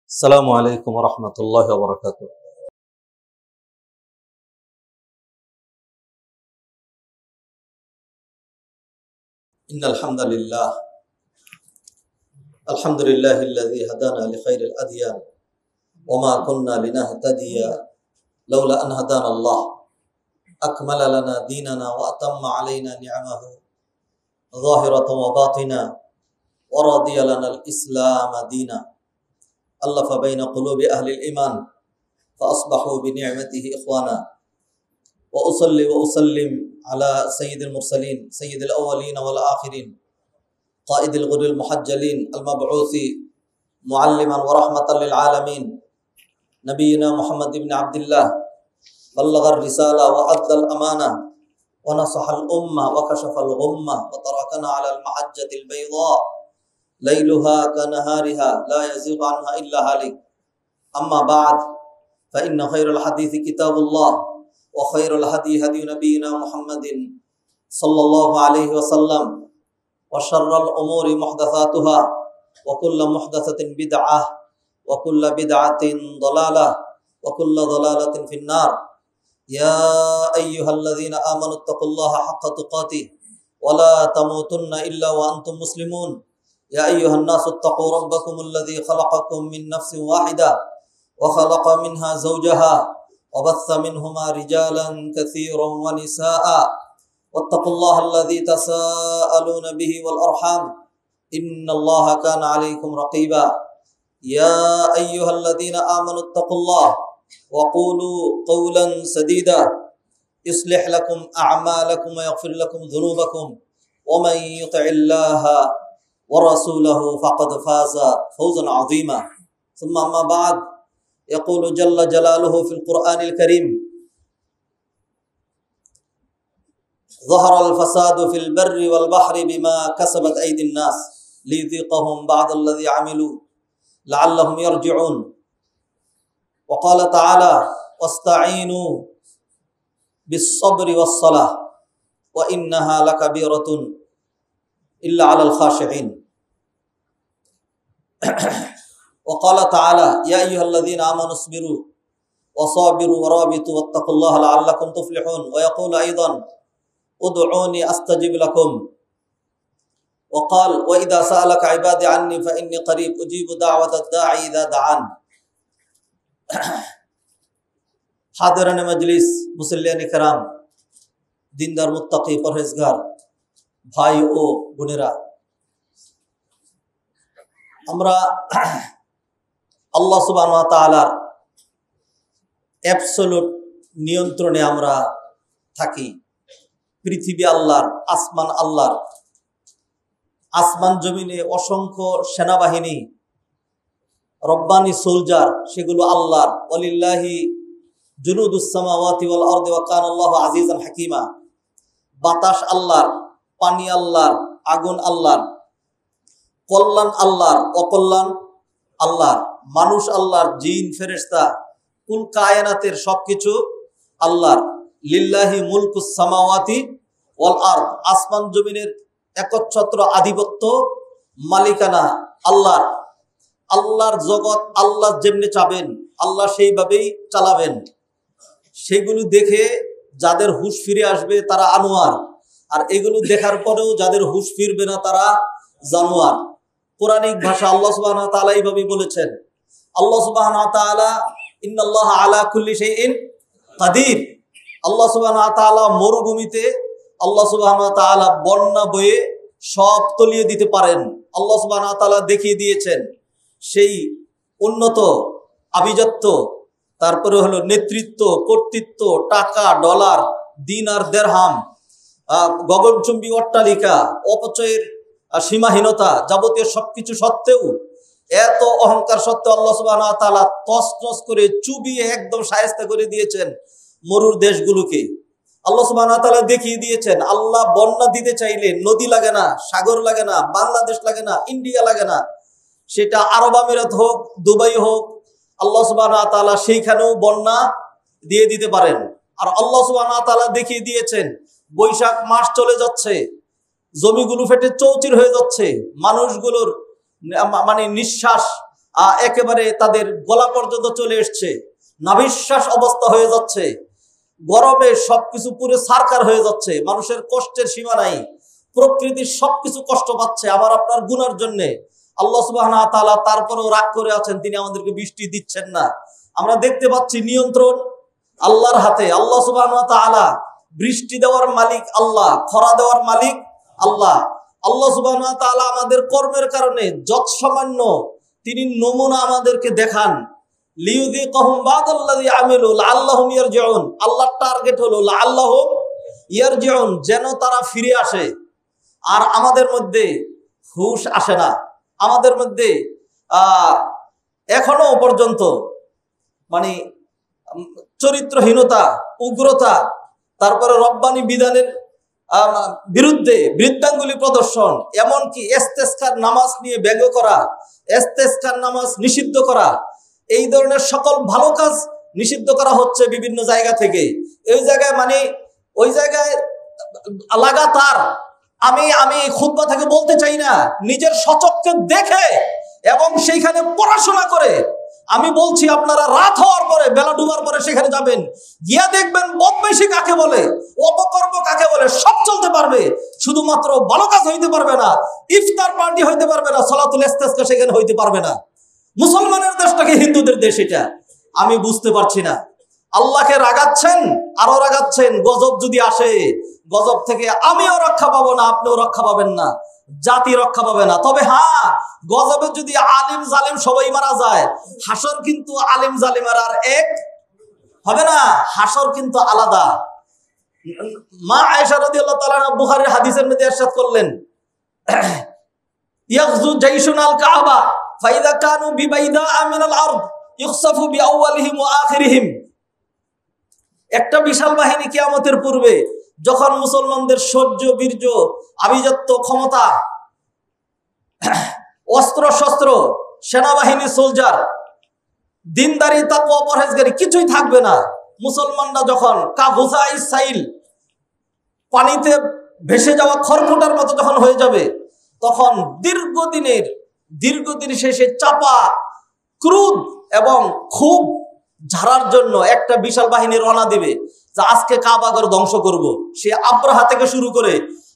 السلام عليكم ورحمة الله وبركاته. إن الحمد لله الذي هدانا لخير الأديان وما كنا لنهتدي لولا أن هدانا الله أكمل لنا ديننا وأتم علينا نعمه ظاهرة وباطنة ورضي لنا الإسلام دينا ألف بين قلوب أهل الإيمان فأصبحوا بنعمته إخوانا وأصلي وأسلم على سيد المرسلين سيد الأولين والآخرين قائد الغر المحجلين المبعوث معلما ورحمة للعالمين نبينا محمد بن عبد الله بلغ الرسالة وأدى الأمانة ونصح الأمة وكشف الغمة وتركنا على المحجة البيضاء ليلها كنهارها لا يزيغ عنها إلا هالك. أما بعد فإن خير الحديث كتاب الله وخير الهدي هدي نبينا محمد صلى الله عليه وسلم وشر الأمور محدثاتها وكل محدثة بدعة وكل بدعة ضلالة وكل ضلالة في النار. يا أيها الذين آمنوا اتقوا الله حق تقاته ولا تموتن إلا وأنتم مسلمون. يا أيها الناس اتقوا ربكم الذي خلقكم من نفس واحدة وخلق منها زوجها وبث منهما رجالا كثيرا ونساء واتقوا الله الذي تساءلون به والأرحام إن الله كان عليكم رقيبا. يا أيها الذين آمنوا اتقوا الله وقولوا قولا سديدا يصلح لكم أعمالكم ويغفر لكم ذنوبكم ومن يطع الله ورسوله فقد فاز فوزا عظيما. ثم أما بعد يقول جل جلاله في القرآن الكريم ظهر الفساد في البر والبحر بما كسبت أيدي الناس ليذيقهم بعض الذي عملوا لعلهم يرجعون. وقال تعالى واستعينوا بالصبر والصلاة وإنها لكبيرة إلا على الخاشعين. وقال تعالى يا أيها الذين آمنوا اصبروا وصابروا ورابطوا واتقوا الله لعلكم تفلحون. ويقول أيضا ادعوني أستجب لكم. وقال وإذا سألك عبادي عني فإني قريب أجيب دعوة الداعي إذا دعان. হাদিরানে মজলিস, মুসল্লিয়ান ইকরাম, দিনদার মুত্তাকি পরহেজগার ভাই ও বোনেরা, আমরা আল্লাহ সুবহানাহু ওয়া তাআলার অ্যাবসলিউট নিয়ন্ত্রণে আমরা থাকি। পৃথিবী আল্লাহর, আসমান আল্লাহর, আসমান জমিনে অসংখ্য সেনাবাহিনী, রব্বানি সোলজার, সেগুলো আল্লাহর। ওয়ালিল্লাহি জুনুদুস সামাওয়াতি ওয়াল আরদি ওয়া কানা আল্লাহু আজিজান হাকিমা। বাতাস আল্লাহর, পানি আল্লাহর, আগুন আল্লাহর, কল্যাণ আল্লাহর, অকল্যাণ আল্লাহর, মানুষ আল্লাহর, জিন ফেরেশতা, কুল কায়নাতের সবকিছু আল্লাহর। লিল্লাহি মুলকুস সামাওয়াতি ওয়াল আরদ, আসমান জমিনের একচ্ছত্র আধিপত্য মালিকানা আল্লাহর। আল্লাহর জগৎ আল্লাহ যেমনি চাবেন আল্লাহ সেইভাবেই চালাবেন। সেগুলো দেখে যাদের হুঁশ ফিরে আসবে তারা আনোয়ার, আর এগুলো দেখার পরেও যাদের হুঁশ ফিরবে না তারা জানোয়ার। কোরআনিক ভাষা আল্লাহ সুবহানাহু ওয়া তাআলা এইভাবে বলেছেন। আল্লাহ সুবহানাহু ওয়া তাআলা ইন্নাল্লাহা আলা কুল্লি শাইইন কাদির। আল্লাহ সুবহানাহু ওয়া তাআলা মরুভূমিতে আল্লাহ সুবহানাহু ওয়া তাআলা বন্যা বয়ে সব তলিয়ে দিতে পারেন। আল্লাহ সুবহানাহু ওয়া তাআলা দেখিয়ে দিয়েছেন সেই উন্নত আভিজাত্য, তারপরে হলো নেতৃত্ব, কর্তৃত্ব, টাকা, ডলার, দিনার, দিরহাম, গগনচুম্বী অট্টালিকা, অপচয়ের সীমাহীনতা, যাবতীয় সবকিছু সত্ত্বেও, এত অহংকার সত্ত্বেও আল্লাহ সুবহানাহু ওয়া তাআলা তছনছ করে চুবিয়ে একদম শায়েস্তা করে দিয়েছেন মরুর দেশগুলোকে। আল্লাহ সুবহানাহু ওয়া তাআলা দেখিয়ে দিয়েছেন আল্লাহ বন্যা দিতে চাইলে নদী লাগে না, সাগর লাগে না, বাংলাদেশ লাগে না, ইন্ডিয়া লাগে না, সেটা আরব আমিরাত হোক, দুবাই হোক, আল্লাহ সুবহানাহু ওয়া তাআলা সেইখানেও বন্যা দিয়ে দিতে পারেন। আর আল্লাহ সুবহানাহু ওয়া তাআলা দেখিয়ে দিয়েছেন বৈশাখ মাস চলে যাচ্ছে, জমিগুলো ফেটে চৌচির হয়ে যাচ্ছে, মানুষগুলোর মানে নিঃশ্বাস একেবারে তাদের গলা পর্যন্ত চলে এসছে, নাভিশ্বাস অবস্থা হয়ে যাচ্ছে, গরমে সবকিছু পুরো সারকার হয়ে যাচ্ছে, মানুষের কষ্টের সীমা নাই, প্রকৃতির সবকিছু কষ্ট পাচ্ছে আবার আপনার গুনার জন্য। আল্লাহ সুবহানাহু ওয়া তাআলা তারপরেও রাগ করে আছেন, তিনি আমাদেরকে বৃষ্টি দিচ্ছেন না। আমরা দেখতে পাচ্ছি নিয়ন্ত্রণ আল্লাহর হাতে। আল্লাহ সুবহানাহু ওয়া তাআলা বৃষ্টি দেওয়ার মালিক আল্লাহ, খরা দেওয়ার মালিক আল্লাহ। আল্লাহ সুবহানাহু ওয়া তাআলা আমাদের কর্মের কারণে যত সামান্য তিনি নমুনা আমাদেরকে দেখান। লিইউযিকাহুম বা'দাল্লাযী আমিলু লাআল্লাহুম ইয়ারজিউন। আল্লাহর টার্গেট হলো লাআল্লাহুম ইয়ারজিউন, যেন তারা ফিরে আসে। আর আমাদের মধ্যে হুঁশ আসে না, আমাদের মধ্যে এখনো পর্যন্ত মানে চরিত্রহীনতা, উগ্রতা, তারপরে রব্বানি বিধানের বিরুদ্ধে বৃদ্ধাঙ্গুলি প্রদর্শন, এমনকি ইস্তেসকার নামাজ নিয়ে ব্যঙ্গ করা, ইস্তেসকার নামাজ নিষিদ্ধ করা, এই ধরনের সকল ভালো কাজ নিষিদ্ধ করা হচ্ছে বিভিন্ন জায়গা থেকে। এই জায়গায় মানে ওই জায়গায় লাগাতার আমি খুতবা থেকে বলতে চাই না, নিজের সচক্ষে দেখে এবং সেইখানে পড়াশোনা করে আমি বলছি, আপনারা রাত হওয়ার পরে, বেলা ডুবার পরে সেখানে যাবেন, গিয়া দেখবেন বদমাইশি কাকে বলে, অপকর্ম কাকে বলে, সব চলতে পারবে। শুধুমাত্র ভালো কাজ হইতে পারবে না, ইফতার পার্টি হইতে পারবে না, সালাতুল ইস্তেসকা সেখানে হইতে পারবে না। মুসলমানের দেশটাকে হিন্দুদের দেশ, এটা আমি বুঝতে পারছি না। আল্লাহকে রাগাচ্ছেন, আরো রাগাচ্ছেন। গজব যদি আসে, গজব থেকে আমিও রক্ষা পাবো না, আপনিও রক্ষা পাবেন না, জাতি রক্ষা পাবে না। তবে হ্যাঁ, গজবে যদি আলিম জালিম সবাই মারা যায়, হাসর কিন্তু আলিম জালিমের আর এক হবে না, হাসর কিন্তু আলাদা। মা আয়েশা রাদিয়াল্লাহু তাআলা আনহা বুখারীর হাদিসের মধ্যে ইরশাদ করলেন, ইয়াগজু জাইশুন আল কাবা ফাইদা কানু বিবাইদা মিনাল আরদ ইখসাফু বিআউয়ালিহিম ওয়া আখিরিহিম। একটা বিশাল বাহিনী কিয়ামতের পূর্বে যখন মুসলমানদের শৌর্য, বীর্য, আভিজাত্য, ক্ষমতা, অস্ত্র শস্ত্র, সেনাবাহিনী, সোলজার, দিনদারি, তাকওয়া, পরহেজগারি কিছুই থাকবে না, মুসলমানরা যখন কাগুসাই সাইল, পানিতে ভেসে যাওয়া খড়কুটার মতো যখন হয়ে যাবে, তখন দীর্ঘদিন শেষে চাপা ক্রোধ এবং খুব ঝাড়ার জন্য একটা বিশাল বাহিনী রওনা দিবে, যে আজকে কাবাঘর ধ্বংস করব। সে আব্রাহা থেকে শুরু করে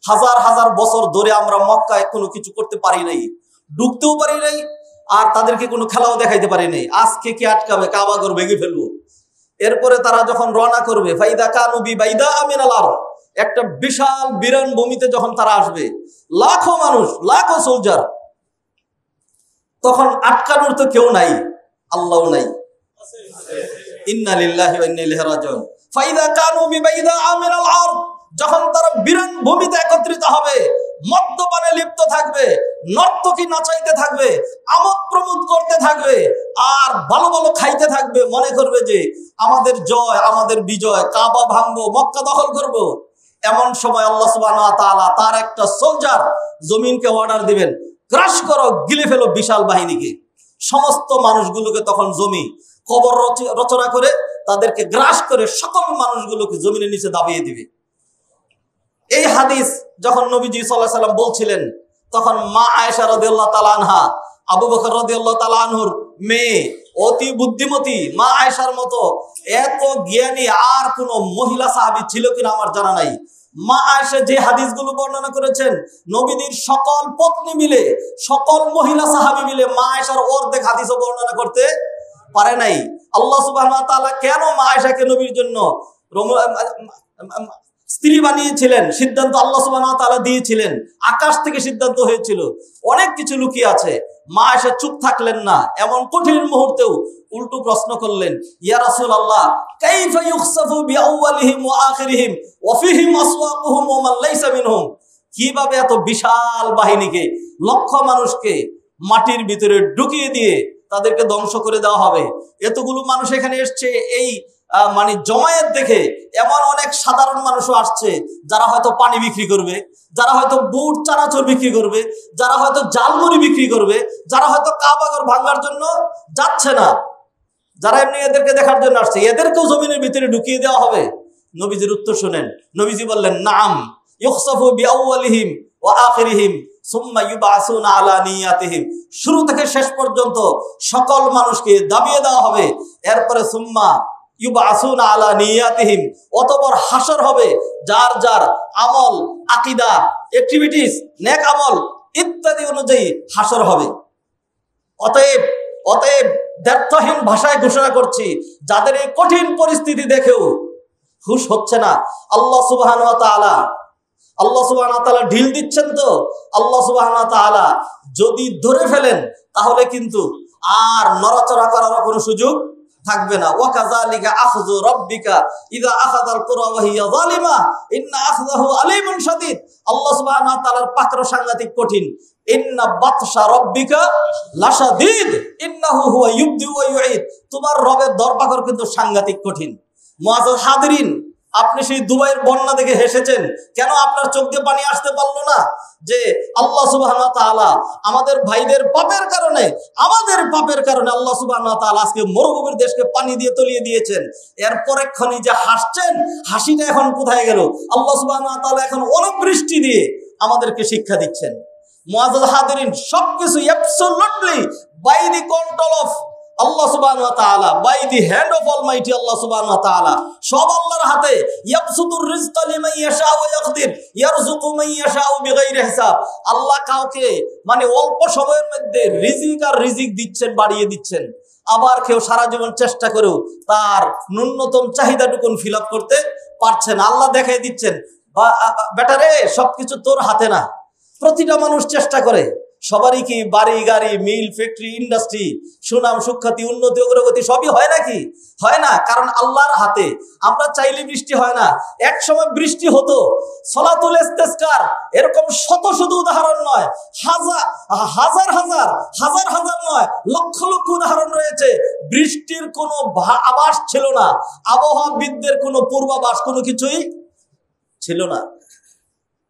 হাজার হাজার বছর ধরে আমরা মক্কায় কোনো কিছু করতে পারি নাই, ঢুকতেও পারি নাই, আর তাদেরকে কোনো খেলাও দেখাইতে পারি নাই। আজকে কি আটকাবে? কাবাঘর ভেঙে ফেলবো। এরপরে তারা যখন রওনা করবে, ফাইদা কানু বিবাইদা মিনাল আরদ, একটা বিশাল বিরান ভূমিতে যখন তারা আসবে, লাখো মানুষ, লাখো সোলজার, তখন আটকানোর তো কেউ নাই, আল্লাহও নাই। ইন্না লিল্লাহি ওয়া ইন্না ইলাইহি রাজিউন। ফাইদা কানু বিবাইদা মিনাল আরদ, যখন তারা বিরান ভূমিতে একত্রিত হবে, মদ্যপানে লিপ্ত থাকবে, নর্তকী নাচাইতে থাকবে, আমোদ প্রমোদ করতে থাকবে, আর ভালো ভালো খাইতে থাকবে, মনে করবে যে আমাদের জয়, আমাদের বিজয়, কাবা ভাঙবো, মক্কা দখল করব। এমন সময় আল্লাহ সুবহানাহু ওয়া তাআলা তার একটা সোলজার জমিনকে অর্ডার দিবেন, ক্রাশ করো, গিলে ফেলো বিশাল বাহিনীকে। সমস্ত মানুষগুলোকে তখন জমি কবর রচনা করে তাদেরকে গ্রাস করে সকল মানুষগুলোকে জমিনের নিচে দাবিয়ে দিবে। এই হাদিস যখন নবীজি সাল্লাল্লাহু আলাইহি ওয়াসাল্লাম বলছিলেন, তখন মা আয়েশা রাদিয়াল্লাহু তাআলা আনহা, আবু বকর রাদিয়াল্লাহু তাআলা আনহুর মেয়ে, অতি বুদ্ধিমতী মা আয়েশার মতো এত জ্ঞানী আর কোন মহিলা সাহাবী ছিল কিনা আমার জানা নাই। মা আয়েশা যে হাদিসগুলো বর্ণনা করেছেন, নবীদের সকল পত্নী মিলে, সকল মহিলা সাহাবী মিলে মা আয়েশার অর্ধেক হাদিসও বর্ণনা করতে পারে নাই। আল্লাহ সুবহানাহু ওয়া তাআলা কেন মা আয়েশাকে নবীর জন্য স্ত্রী বানিয়েছিলেন, সিদ্ধান্ত আল্লাহ সুবহানাহু ওয়া তাআলা দিয়েছিলেন, আকাশ থেকে সিদ্ধান্ত হয়েছিল। অনেক কিছু লুকিয়ে আছে। মা আয়েশা চুপ থাকলেন না, এমন কঠিন মুহূর্তেও উল্টো প্রশ্ন করলেন, ইয়া রাসূলুল্লাহ, কাইফা ইউখসাফু বিআউয়ালিহিম ওয়া আখিরিহিম ওয়া ফীহিম আসওয়াকুহুম ওয়া মান লাইসা মিনহুম। কিভাবে এত বিশাল বাহিনীকে, লক্ষ মানুষকে মাটির ভিতরে ঢুকিয়ে দিয়ে তাদেরকে ধ্বংস করে দেওয়া হবে? এতগুলো মানুষ এখানে এসছে, এই মানে জমায়েত দেখে এমন অনেক সাধারণ মানুষও আসছে, যারা হয়তো পানি বিক্রি করবে, যারা হয়তো বুট চানাচুর বিক্রি করবে, যারা হয়তো জালমুড়ি বিক্রি করবে, যারা হয়তো কাবাঘর ভাঙার জন্য যাচ্ছে না, যারা এমনি এদেরকে দেখার জন্য আসছে, এদেরকেও জমিনের ভিতরে ঢুকিয়ে দেওয়া হবে। নবীজির উত্তর শুনেন। নবীজি বললেন, নাম ইউখসাফু বিআউয়ালিহিম ওয়া আখিরিহিম সুম্মা ইউবাসুনা আলা নিয়াতিহিম, শুরু থেকে শেষ পর্যন্ত সকল মানুষকে দাবিয়ে দেওয়া হবে। এরপরে সুম্মা ইউবাসুনা আলা নিয়াতিহিম, অতঃপর হাসর হবে যার যার আমল, আকীদা, অ্যাক্টিভিটিস, নেক আমল ইত্যাদি অনুযায়ী হাসর হবে। অতএব দ্ব্যর্থহীন ভাষায় ঘোষণা করছি, যাদের এই কঠিন পরিস্থিতি দেখেও হুঁশ হচ্ছে না, আল্লাহ সুবহানাহু ওয়া তাআলা ঢিল দিচ্ছেন। তো আল্লাহ সুবহানাহু ওয়া তাআলা যদি ধরে ফেলেন তাহলে কিন্তু আর নড়াচড়া করার কোনো সুযোগ থাকবে না। ওয়া কাযালিকা আখযু রাব্বিকা ইযা আখাযাল কুরা ওয়া হিয়া যালিমা ইন্না আখযাহু আলীমুন শাদীদ। আল্লাহ সুবহানাহু ওয়া তাআলার পাকড় সাংঘাতিক কঠিন। ইন্না বাতশা রাব্বিকা লাশাদীদ ইন্নাহু হুয়া ইউবদি ওয়া ইউঈদ। তোমার রবের দরপাকড় কিন্তু সাংঘাতিক কঠিন। মুআজ্জাজ হাদিরিন, আপনি সেই দুবাইয়ের বন্যা দেখে হেসেছেন, কেন আপনার চোখ দিয়ে পানি আসতে পারলো না? যে আল্লাহ সুবহানাহু ওয়া তাআলা আমাদের ভাইদের পাপের কারণে, আল্লাহ সুবহানাহু ওয়া তাআলা আজকে মরুভূমির দেশকে পানি দিয়ে তলিয়ে দিয়েছেন। এরপর এক্ষুনি যে হাসছেন, হাসিটা এখন কোথায় গেল? আল্লাহ সুবহানাহু ওয়া তাআলা এখন অনাবৃষ্টি দিয়ে আমাদেরকে শিক্ষা দিচ্ছেন। মুআজ্জাজ হাদিরিন, সবকিছু absolutely by the control of Allah সুবহানাহু ওয়া তাআলা, by the hand of almighty Allah সুবহানাহু ওয়া তাআলা। সব আল্লাহর হাতে। ইয়াবসুতুর রিজকা লিমান ইয়াশাউ ওয়া ইয়াকদির ইয়ারযুকু মান ইয়াশাউ বিগাইরি হিসাব। আল্লাহ কাউকে মানে অল্প সময়ের মধ্যে রিজিক দিচ্ছেন, বাড়িয়ে দিচ্ছেন। আবার কেউ সারা জীবন চেষ্টা করেও তার ন্যূনতম চাহিদাটুকুন ফিল আপ করতে পারছেন। আল্লাহ দেখাই দিচ্ছেন, বেটারে সবকিছু তোর হাতে না। প্রতিটা মানুষ চেষ্টা করে, সবারই কি বাড়ি গাড়ি, মিল, ফ্যাক্টরি, ইন্ডাস্ট্রি, সুনাম সুখ্যাতি, উন্নতি, অগ্রগতি সবই হয় নাকি? হয় না, কারণ আল্লাহর হাতে। আমরা চাইলে বৃষ্টি হয় না। এক সময় বৃষ্টি হতো। সলাতুল ইস্তিসকার এরকম শত শত উদাহরণ নয়, হাজার নয়, লক্ষ লক্ষ উদাহরণ রয়েছে। বৃষ্টির কোনো আভাস ছিল না, আবহাওয়াবিদদের কোনো পূর্বাভাস, কোনো কিছুই ছিল না।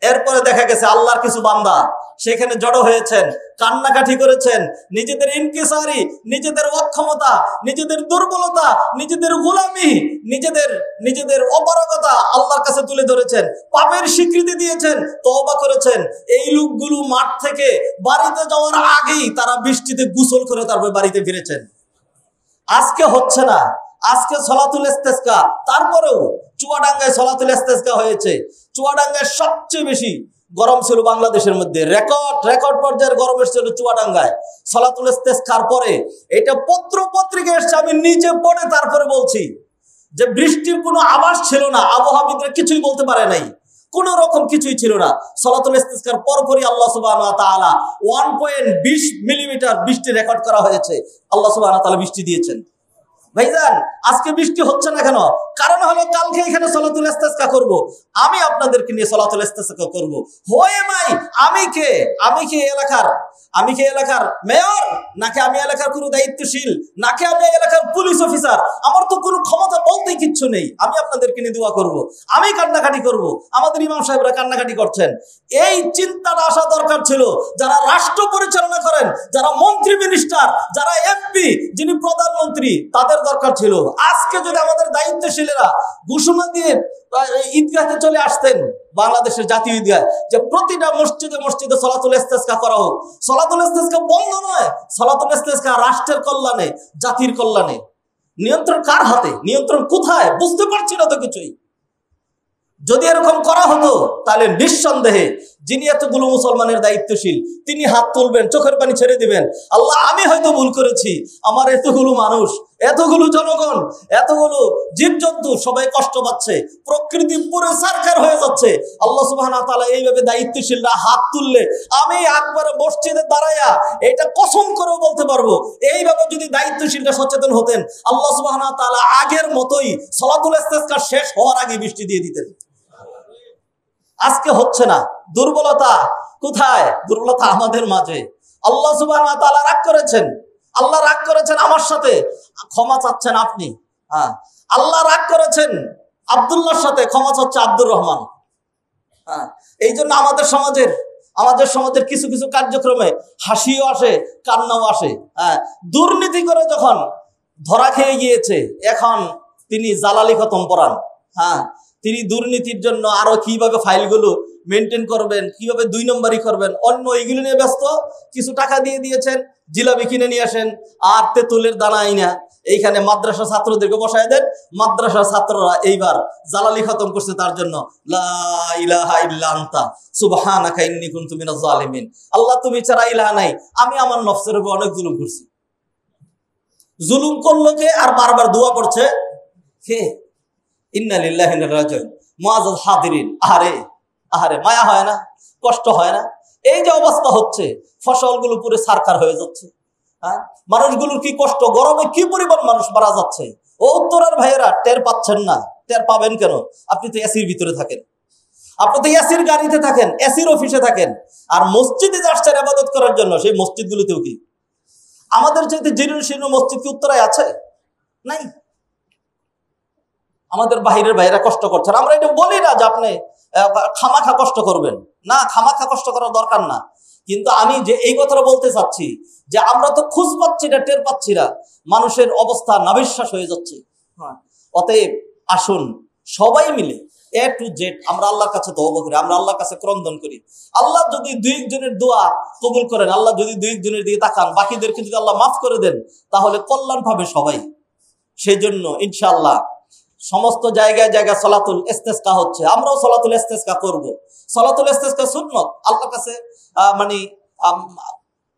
এরপরে দেখা গেছে আল্লাহর কিছু বান্দা সেখানে জড়ো হয়েছেন, কান্নাকাটি করেছেন, নিজেদের ইনকিসারি, নিজেদের অক্ষমতা, নিজেদের দুর্বলতা, নিজেদের গোলামি, নিজেদের অপারগতা আল্লাহর কাছে তুলে ধরেছেন, পাপের স্বীকৃতি দিয়েছেন, তওবা করেছেন। এই লোকগুলো মাঠ থেকে বাড়িতে যাওয়ার আগেই তারা বৃষ্টিতে গোসল করে তারপর বাড়িতে ফিরেছেন। আজকে হচ্ছে না, আজকে সলাতুল ইস্তিসকা। তারপরেও চুয়াডাঙ্গায় সলাতুল ইস্তিসকা হয়েছে। চুয়াডাঙ্গায় সবচেয়ে বেশি গরম ছিল বাংলাদেশের মধ্যে, রেকর্ড পর্যায়ের গরম এসেছিল চুয়াডাঙ্গায় সলাতুল ইস্তিসকার পরে। এটা পত্র পত্রিকা এসছে, আমি নিজে পড়ে তারপরে বলছি যে বৃষ্টির কোনো আভাস ছিল না, আবহাওয়াবিদরা কিছুই বলতে পারে নাই, কোন রকম কিছুই ছিল না। সলাতুল ইস্তিসকার পরপরই আল্লাহ সুবহানাহু ওয়া তাআলা 1.20 মিলিমিটার বৃষ্টি রেকর্ড করা হয়েছে। আল্লাহ সুবহানাহু ওয়া তাআলা বৃষ্টি দিয়েছেন। ভাইজান, আজকে বৃষ্টি হচ্ছে না কেন? কারণ হলো কালকে এখানে সলাতুল ইস্তিসকা করব, আমি আপনাদেরকে নিয়ে সলাতুল ইস্তিসকা করব। আমি কি এলাকার মেয়র, নাকি আমি এলাকার কোনো দায়িত্বশীল, নাকি আমি এলাকার পুলিশ অফিসার? আমার তো কোনো ক্ষমতা বলতে কিচ্ছু নেই। আমি আপনাদেরকে নিয়ে দোয়া করব, আমি কান্নাকাটি করব। আমাদের ইমাম সাহেবরা কান্নাকাটি করছেন। এই চিন্তাটা আসা দরকার ছিল যারা রাষ্ট্র পরিচালনা করেন, যারা মন্ত্রী মিনিস্টার, যারা এমপি, যিনি প্রধানমন্ত্রী, তাদের দরকার ছিল। আজকে যদি আমাদের দায়িত্বশীলেরা ঘোষণা দিয়ে ঈদগাহে চলে আসতেন, বাংলাদেশের জাতীয় ঈদগাহ, যে প্রতিটা মসজিদে মসজিদে সলাতুল ইস্তিসকা করা হোক। সলাতুল ইস্তিসকা বন্ধ নয়, সলাতুল ইস্তিসকা রাষ্ট্রের কল্যাণে, জাতির কল্যাণে। নিয়ন্ত্রণ কার হাতে? নিয়ন্ত্রণ কোথায়? বুঝতে পারছি না তো কিছুই। যদি এরকম করা হতো তাহলে নিঃসন্দেহে যিনি এতগুলো মুসলমানের দায়িত্বশীল, তিনি হাত তুলবেন, চোখের পানি ছেড়ে দিবেন, আল্লাহ আমি হয়তো ভুল করেছি, আমার এতগুলো মানুষ, এতগুলো জনগণ, এতগুলো জীবজন্তু সবাই কষ্ট পাচ্ছে, প্রকৃতি পুরো সারখার হয়ে যাচ্ছে। আল্লাহ সুবহানাহু ওয়া তাআলা এইভাবে দায়িত্বশীলরা হাত তুললে আমি একবারে মসজিদে দাঁড়াইয়া এটা কসম করেও বলতে পারবো, এইভাবে যদি দায়িত্বশীলরা সচেতন হতেন, আল্লাহ সুবহানাহু ওয়া তাআলা আগের মতোই সলাতুল ইস্তিসকা শেষ হওয়ার আগে বৃষ্টি দিয়ে দিতেন। আজকে হচ্ছে না। দুর্বলতা কোথায়? দুর্বলতা আমাদের মাঝে। আল্লাহ সুবহানাহু ওয়া তাআলা রাগ করেছেন, আল্লাহ রাগ করেছেন আমার সাথে, ক্ষমা চাচ্ছেন আপনি। আল্লাহ রাগ করেছেন আব্দুল্লাহর সাথে, ক্ষমা চাচ্ছে আব্দুর রহমান। এই জন্য আমাদের সমাজের কিছু কিছু কার্যক্রমে হাসিও আসে, কান্নাও আসে। দুর্নীতি করে যখন ধরা খেয়ে গিয়েছে, এখন তিনি জালালি খতম পড়ান। তিনি দুর্নীতির জন্য আরো কিভাবে ফাইলগুলো মেনটেন করবেন, কিভাবে 2 নম্বরই করবেন, অন্য এইগুলো নিয়ে ব্যস্ত। কিছু টাকা দিয়ে দিয়েছেন, জিলাপি কিনে নিয়ে আসেন, আর তেঁতুলের দানা আইনা এইখানে মাদ্রাসা ছাত্রদেরকে বসায় দেন। মাদ্রাসা ছাত্ররা এইবার জালালি খতম করছে তার জন্য, লা ইলাহা ইল্লা আনতা সুবহানাকা ইন্নী কুনতু মিনাজ জালিমিন। আল্লাহ তুমি ছাড়া ইলাহা নাই, আমি আমার নফসের উপর অনেক জুলুম করছি। জুলুম করলো কে? আর বারবার দোয়া করছে কে? ইন্না লিল্লাহি ওয়া ইন্না ইলাইহি রাজিউন। মুআজ্জাজ হাদিরিন, আহারে আহারে, মায়া হয় না? কষ্ট হয় না? এই যে অবস্থা হচ্ছে, ফসলগুলো পুরো সারকার হয়ে যাচ্ছে। হ্যাঁ, মানুষগুলোর কি কষ্ট, গরমে কি পরিমাণ মানুষ মারা যাচ্ছে। ও উত্তরের ভাইয়েরা টের পাচ্ছেন না? টের পাবেন কেন? আপনি তো এসির ভিতরে থাকেন, আপনি তো এসির গাড়িতে থাকেন, এসির অফিসে থাকেন। আর মসজিদে যাচ্ছেন ইবাদত করার জন্য, সেই মসজিদগুলোতেও কি আমাদের চাইতে জীর্ণ শীর্ণ মসজিদ কি উত্তরায় আছে? নাই। আমাদের বাহিরের ভাইয়েরা কষ্ট করছেন। আমরা এটা বলি না যে আপনি খামাখা কষ্ট করবেন, না, খামাখা কষ্ট করার দরকার না। কিন্তু আমি যে এই কথাটা বলতে চাচ্ছি যে আমরা তো খুঁজ পাচ্ছি না, টের পাচ্ছি না, মানুষের অবস্থা নাবিশ্বাস হয়ে যাচ্ছে। অতএব আসুন সবাই মিলে এ টু জেড আমরা আল্লাহর কাছে তওবা করি, আমরা আল্লাহর কাছে ক্রন্দন করি। আল্লাহ যদি 2 জনের দোয়া কবুল করেন, আল্লাহ যদি 2 জনের দিকে তাকান, বাকিদেরকে যদি আল্লাহ মাফ করে দেন, তাহলে কল্যাণ পাবে সবাই। সেই জন্য ইনশাআল্লাহ সমস্ত জায়গায় জায়গায় সলাতুল ইস্তেসকা হচ্ছে, আমরাও সলাতুল ইস্তেসকা করব। সলাতুল ইস্তেসকা সুন্নাত, আল্লাহর কাছে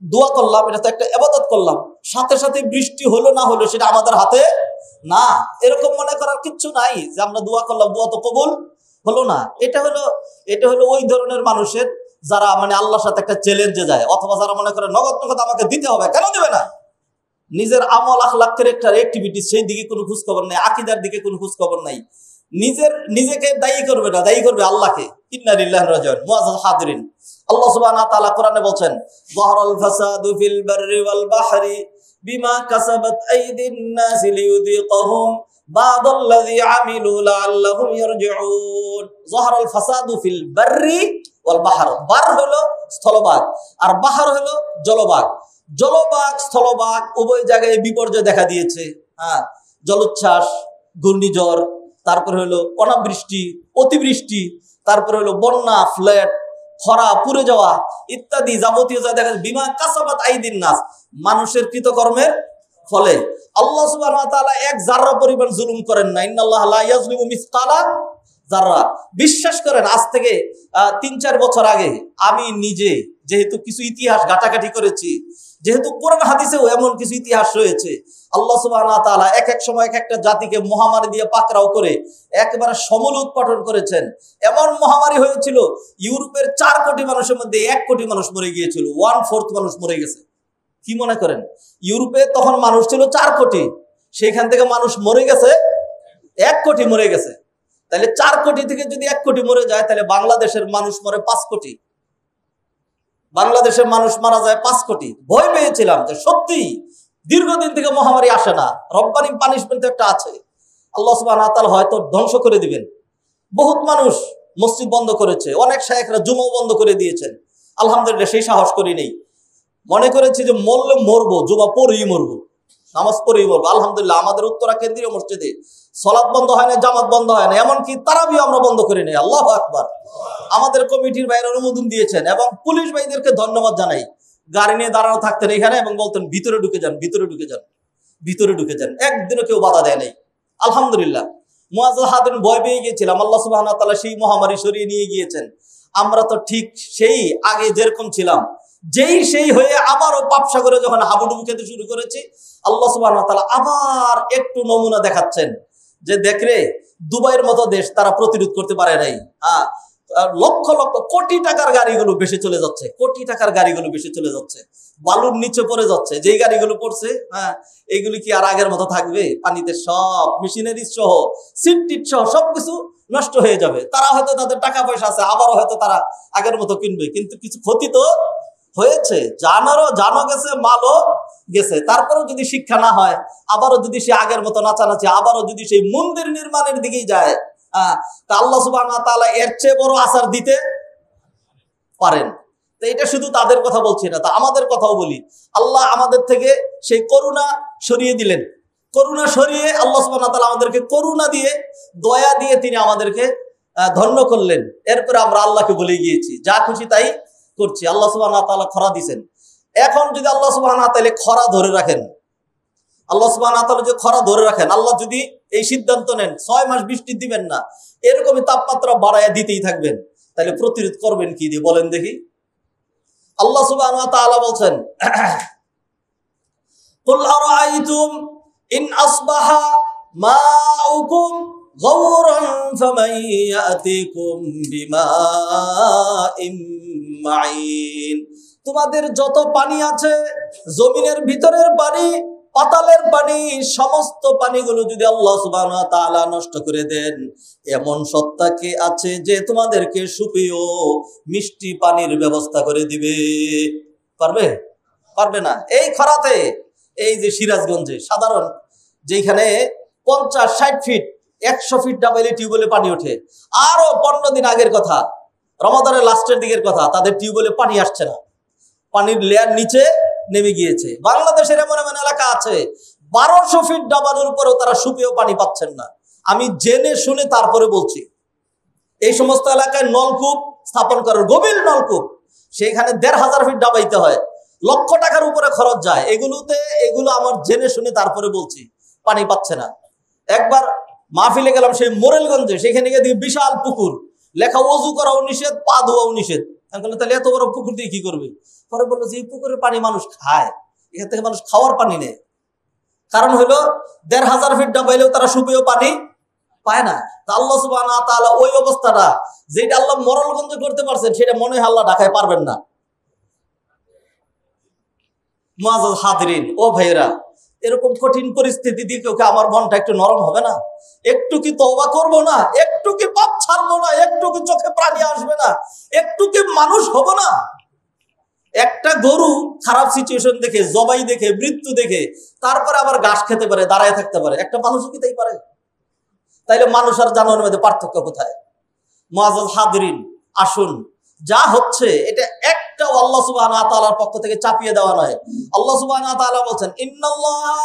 দোয়া করলাম, এটা তো একটা ইবাদত করলাম। সাথে সাথে বৃষ্টি হলো না হলো সেটা আমাদের হাতে না, এরকম মনে করার কিচ্ছু নাই যে আমরা দোয়া করলাম, দোয়া তো কবুল হলো না। এটা হলো ওই ধরনের মানুষের যারা আল্লাহর সাথে একটা চ্যালেঞ্জে যায়, অথবা যারা মনে করে নগদ নগদ আমাকে দিতে হবে, কেন দেবে না? নিজের আমল আখলাক ক্যারেক্টার অ্যাক্টিভিটিস সেই দিকে কোনো খোঁজ খবর নাই, আকীদার দিকে কোনো খোঁজ খবর নাই। নিজেকে দায়ী করবে না, দায়ী করবে আল্লাহকে। ইন্না লিল্লাহি ওয়া ইন্না ইলাইহি রাজিউন। মুআজ্জাজ হাদিরিন, আল্লাহ সুবহানাহু ওয়া তাআলা কোরআনে বলছেন, যাহারাল ফাসাদু ফিল বাররি ওয়াল বাহরি বিমা কাসাবাত আইদিন নাসি লিয়ুযিকাহুম বা'দাল্লাযী আমিলু লাআল্লাহুম ইয়ারজিউন। যাহারাল ফাসাদু ফিল বাররি ওয়াল বাহর, বার হলো স্থলভাগ আর বাহর হলো জলভাগ। জলভাগ স্থলভাগ উভয় জায়গায় বিপর্যয় দেখা দিয়েছে। হ্যাঁ, জলোচ্ছ্বাস, ঘূর্ণিঝড়, তারপরে হলো অনাবৃষ্টি, অতিবৃষ্টি, তারপরে হলো বন্যা, ফ্লাড, খরা, পুড়ে যাওয়া ইত্যাদি যাবতীয় যা দেখা যায়, বিমা কাসাবাত আইদিন নাস, মানুষের কৃতকর্মের ফলে। আল্লাহ সুবহানাহু ওয়া তাআলা এক জাররা পরিমাণ জুলুম করেন না। ইন্নাল্লাহা লা ইয়াজলিমু মিসকালা জাররা। বিশ্বাস করেন, আজ থেকে 3-4 বছর আগে আমি নিজে যেহেতু কিছু ইতিহাস ঘাটাঘাটি করেছি, যেহেতু কোরআন হাদিসেও এমন কিছু ইতিহাস রয়েছে, আল্লাহ সুবহানাহু ওয়া তাআলা এক এক সময় এক একটা জাতিকে মহামারী দিয়ে পাকড়াও করে একেবারে সমূল উৎপাটন করেছেন। এমন মহামারী হয়েছিল, ইউরোপের 4 কোটি মানুষের মধ্যে 1 কোটি মানুষ মরে গিয়েছিল, 1/4 মানুষ মরে গেছে। কি মনে করেন? ইউরোপে তখন মানুষ ছিল 4 কোটি, সেইখান থেকে মানুষ মরে গেছে 1 কোটি মরে গেছে। তাহলে 4 কোটি থেকে যদি 1 কোটি মরে যায়, তাহলে বাংলাদেশের মানুষ মরে 5 কোটি। বাংলাদেশের মানুষ মারা যায় 5 কোটি। ভয় পেয়েছিলাম যে সত্যি দীর্ঘদিন থেকে মহামারী আসে না, রব্বানি পানিশমেন্ট একটা আছে, আল্লাহ সুবহানাহু ওয়া তাআলা হয়তো ধ্বংস করে দিবেন। বহুত মানুষ মসজিদ বন্ধ করেছে, অনেক শায়েখরা জুমাও বন্ধ করে দিয়েছেন। আলহামদুলিল্লাহ সেই সাহস করি নেই, মনে করেছি যে মরলে মরবো, জুমা পড়েই মরবো, নামাজ পড়েই মরবো। আলহামদুলিল্লাহ আমাদের উত্তরা কেন্দ্রীয় মসজিদে সালাত বন্ধ হয় না, জামাত বন্ধ হয় না, এমনকি তারাবিও আমরা বন্ধ করি নাই। আল্লাহু আকবার। আমাদের কমিটির ভাইয়েরা অনুমোদন দিয়েছেন এবং পুলিশ ভাইদেরকে ধন্যবাদ জানাই। গাড়ি নিয়ে দাঁড়ানো থাকতেন এখানে এবং বলতেন ভিতরে ঢুকে যান, ভিতরে ঢুকে যান, ভিতরে ঢুকে যান। একদিনও কেউ বাধা দেয় নাই। আলহামদুলিল্লাহ। মুআজ্জাজ হাদিরিন, ভয় পেয়ে গিয়েছিলাম, আল্লাহ সুবহানাহু ওয়া তাআলা সেই মহামারী সরিয়ে নিয়ে গিয়েছেন। আমরা তো ঠিক সেই আগে যেরকম ছিলাম, সেই হয়ে আবারও পাপসাগরে যখন হাবুডুবু খেতে শুরু করেছি, আল্লাহ সুবহানাহু ওয়া তাআলা আবার একটু নমুনা দেখাচ্ছেন যে দেখরে, দুবাইয়ের মতো দেশ তারা প্রতিরোধ করতে পারে নাই। লক্ষ লক্ষ কোটি টাকার গাড়িগুলো বেশি চলে যাচ্ছে, কোটি টাকার গাড়িগুলো বেশি চলে যাচ্ছে, বালুর নিচে পড়ে যাচ্ছে। যেই গাড়িগুলো পড়ছে, এইগুলি কি আর আগের মতো থাকবে? পানিতে সব মেশিনারি সহ সিট সহ সবকিছু নষ্ট হয়ে যাবে। তারা হয়তো তাদের টাকা পয়সা আছে, আবারও হয়তো তারা আগের মতো কিনবে, কিন্তু কিছু ক্ষতি তো হয়েছে। জানো গেছে, মালও গেছে। তারপরেও যদি শিক্ষা না হয়, আবারও যদি সে আগের মতো নাচানাচি, আবারও যদি সেই মন্দির নির্মাণের দিকেই যায়, তা আল্লাহ সুবহানাহু ওয়া তাআলা এর চেয়ে বড় আসার দিতে পারেন। তো এটা শুধু তাদের কথা বলছি না, তা আমাদের কথাও বলি। আল্লাহ আমাদের থেকে সেই করুণা সরিয়ে দিলেন। করুণা সরিয়ে আল্লাহ সুবহানাহু ওয়া তাআলা আমাদেরকে করুণা দিয়ে, দয়া দিয়ে তিনি আমাদেরকে ধন্য করলেন, এরপরে আমরা আল্লাহকে বলে গিয়েছি, যা খুশি তাই করছি। আল্লাহ সুবহানাহু ওয়া তাআলা খরা দিয়েছেন। এখন যদি আল্লাহ সুবহানাহু ওয়া তাআলা খরা ধরে রাখেন, আল্লাহ সুবহানাহু ওয়া তাআলা যদি খরা ধরে রাখেন, আল্লাহ যদি এই সিদ্ধান্ত নেন 6 মাস বৃষ্টি দিবেন না, এরকমই তাপমাত্রা বাড়ায়া দিতেই থাকবেন, তাহলে প্রতিরোধ করবেন কি দিয়ে বলেন দেখি? আল্লাহ সুবহানাহু ওয়া তাআলা বলছেন, কুল আরাআইতুম ইন আসবাহা মাউকুম গাওরান ফামান ইয়াতিকুম বিমাইন মাইন। তোমাদের যত পানি আছে, জমিনের ভিতরের পানি, পাতালের পানি, সমস্ত পানিগুলো যদি আল্লাহ সুবহানাহু ওয়া তাআলা নষ্ট করে দেন, এমন সত্তা কে আছে যে তোমাদেরকে সুপেয় মিষ্টি পানির ব্যবস্থা করে দিবে? পারবে? পারবে না। এই খরাতে, এই যে সিরাজগঞ্জে সাধারণ যেখানে 50-60 ফিট 100 ফিট ডাবলে টিউবওয়েলে পানি ওঠে, আরো 15 দিন আগের কথা, রমাদানের লাস্টের দিকের কথা, তাদের টিউবওয়েলে পানি আসছে না, পানির লেয়ার নিচে নেমে গিয়েছে। বাংলাদেশের এমন এমন এলাকা আছে 1200 ফিট ডাবানোর উপরেও তারা সুপেয় পানি পাচ্ছেন না। আমি জেনে শুনে তারপরে বলছি, এই সমস্ত এলাকায় নলকূপ স্থাপন করার, গভীর নলকূপ, সেখানে 1500 ফিট ডাবাইতে হয়, লক্ষ টাকার উপরে খরচ যায়। এগুলো আমার জেনে শুনে তারপরে বলছি, পানি পাচ্ছে না। একবার মাহফিলে গেলাম সেই মোরেলগঞ্জে, সেখানে গিয়ে বিশাল পুকুর, লেখা ওযু করাও নিষেধ, পা ধোয়াও নিষেধ। তাহলে এত বড় পুকুর দিয়ে কি করবে? পরে বললো যে এই পুকুরের পানি মানুষ খায়, এখান থেকে মানুষ খাওয়ার পানি নেই। কারণ হলো 1500 ফিট ডাবাইলেও তারা সুপেয় পানি পায় না। তা আল্লাহ সুবহানাহু ওয়া তাআলা ওই অবস্থাটা যেটা আল্লাহ মোরেলগঞ্জে করতে পারছেন, সেটা মনে হয় আল্লাহ ঢাকায় পারবেন না। মুআজ্জাজ হাদিরিন, ও ভাইয়েরা, এরকম কঠিন পরিস্থিতি দিয়ে কেউ আমার মনটা একটু নরম হবে না? একটু কি তওবা করবো না? একটু কি পাপ ছাড়বো না? একটু কি চোখে পানি আসবে না? একটু কি মানুষ হব না? একটা গরু খারাপ সিচুয়েশন দেখে, জবাই দেখে, মৃত্যু দেখে, তারপরে আবার ঘাস খেতে পারে, দাঁড়ায় থাকতে পারে, একটা মানুষও কি তাই পারে? তাইলে মানুষ আর জানোয়ারের মধ্যে পার্থক্য কোথায়? মুআজ্জাজ হাদিরিন, আসুন, যা হচ্ছে এটা একটাও আল্লাহ সুবহানাহু ওয়া তাআলার পক্ষ থেকে চাপিয়ে দেওয়া নয়। আল্লাহ সুবহানাহু ওয়া তাআলা বলেন, ইন্নাল্লাহা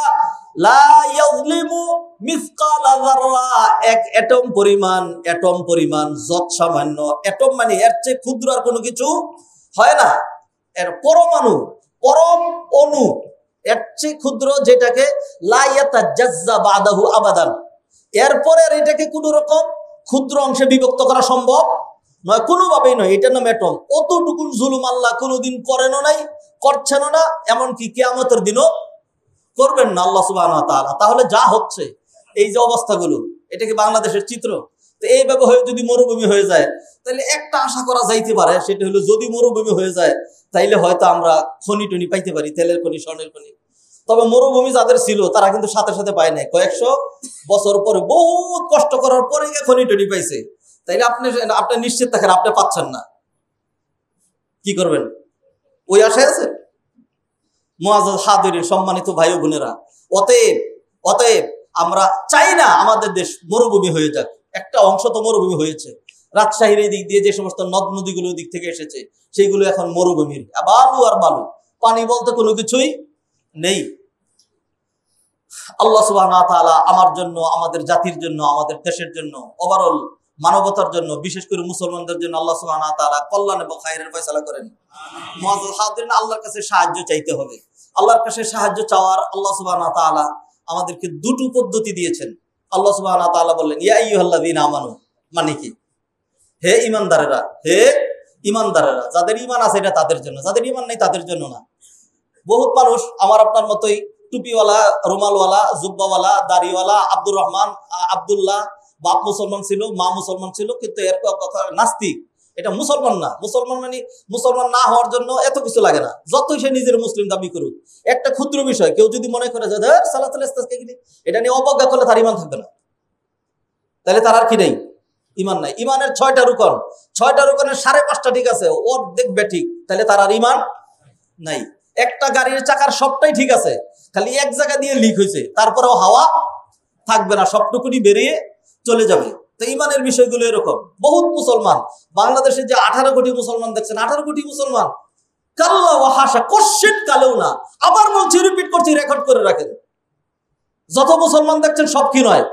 লা ইয়াযলিমু মিসকালা যাররা, এক এটম পরিমাণ, যত সামান্য, এটম মানে এর চেয়ে ক্ষুদ্র আর কোনো কিছু হয় না। এর পরমাণু, পরম অণু, এর চেয়ে ক্ষুদ্র, যেটাকে লা ইয়াতাজাজ্জা বাদাহু আবাদান, এরপরে আর এটাকে কোনো রকম ক্ষুদ্র অংশে বিভক্ত করা সম্ভব নয়, কোনোভাবেই নয়। এটার নাম এটম। অতটুকু জুলুম আল্লাহ কোনোদিন করেনও নাই, করছেনও না, এমনকি কিয়ামতের দিনও করবেন না আল্লাহ সুবহানাহু ওয়া তাআলা। তাহলে যা হচ্ছে, এই যে অবস্থাগুলো, এটা কি বাংলাদেশের চিত্র? তো এইভাবে হয়ে যদি মরুভূমি হয়ে যায়, তাহলে একটা আশা করা যাইতে পারে, সেটা হলো যদি মরুভূমি হয়ে যায়, তাইলে হয়তো আমরা খনি টনি পাইতে পারি, তেলের খনি, স্বর্ণের খনি। তবে মরুভূমি যাদের ছিল তারা কিন্তু সাথে সাথে পায় নাই, কয়েকশো বছর পরে, বহুত কষ্ট করার পরে খনি টনি পাইছে। তাইলে আপনি নিশ্চিত থাকেন আপনি পাচ্ছেন না, কি করবেন? ওই আশায় আছে। মুআজ্জাজ হাদিরিন, সম্মানিত ভাই ও বোনেরা, অতএব আমরা চাই না আমাদের দেশ মরুভূমি হয়ে যাক। একটা অংশ তো মরুভূমি হয়েছে, রাজশাহীর এই দিক দিয়ে যে সমস্ত নদ নদীগুলো দিক থেকে এসেছে, সেইগুলো এখন মরুভূমির, বালু আর বালু, পানি বলতে কোনো কিছুই নেই। আল্লাহ সুবহানাহু ওয়া তাআলা আমার জন্য, আমাদের জাতির জন্য, আমাদের দেশের জন্য, ওভারঅল মানবতার জন্য, বিশেষ করে মুসলমানদের জন্য আল্লাহ সুবহানাহু ওয়া তাআলা কল্যাণ এবং খায়রের ফয়সালা করেন। মুআজ্জাজ হাদিরিন, আল্লাহর কাছে সাহায্য চাইতে হবে। আল্লাহর কাছে সাহায্য চাওয়ার আল্লাহ সুবহানাহু ওয়া তাআলা আমাদেরকে দুটো পদ্ধতি দিয়েছেন। আল্লাহ সুবহানাহু ওয়া তাআলা বললেন, ইয়া আইয়ুহাল্লাযীনা আমানু, মানে কি? হে ঈমানদারেরা, হে ঈমানদারেরা, যাদের ঈমান আছে এটা তাদের জন্য, যাদের ঈমান নেই তাদের জন্য না। বহুত মানুষ আমার আপনার মতোই টুপিওয়ালা, রুমালওয়ালা, জুব্বাওয়ালা, দাড়িওয়ালা, আব্দুর রহমান, আব্দুল্লাহ, বাপ মুসলমান ছিল, মা মুসলমান ছিল, কিন্তু এর কথা নাস্তিক, এটা মুসলমান না। মুসলমান মানে মুসলমান না হওয়ার জন্য এত কিছু লাগে না, যতই সে নিজের মুসলিম দাবি করুক। একটা ক্ষুদ্র বিষয় কেউ যদি মনে করে যে সালাতুল ইস্তিসকা কি, এটা নিয়ে অবজ্ঞা করলে তার ঈমান থাকবে না, তাহলে তার আর কি নেই? ঈমান নাই। ঈমানের 6টা রুকন, 6টা রুকনের 5.5টা ঠিক আছে, ওর দেখবে ঠিক, তাহলে তার আর ঈমান নাই। একটা গাড়ির চাকার সবটাই ঠিক আছে, খালি এক জায়গা দিয়ে লিক হয়েছে, তারপরেও হাওয়া থাকবে না, সবটুকুনি বেরিয়ে চলে যাবে। তো ঈমানের বিষয়গুলো এরকম। বহুত মুসলমান, বাংলাদেশে যে 18 কোটি মুসলমান দেখছেন, 18 কোটি মুসলমান কাল্লা ওয়া হাসা, কোশ্চিন কালেও না। আবার বলছি, রিপিট করছি, রেকর্ড করে রাখেন, যত মুসলমান দেখছেন সব কি নয়?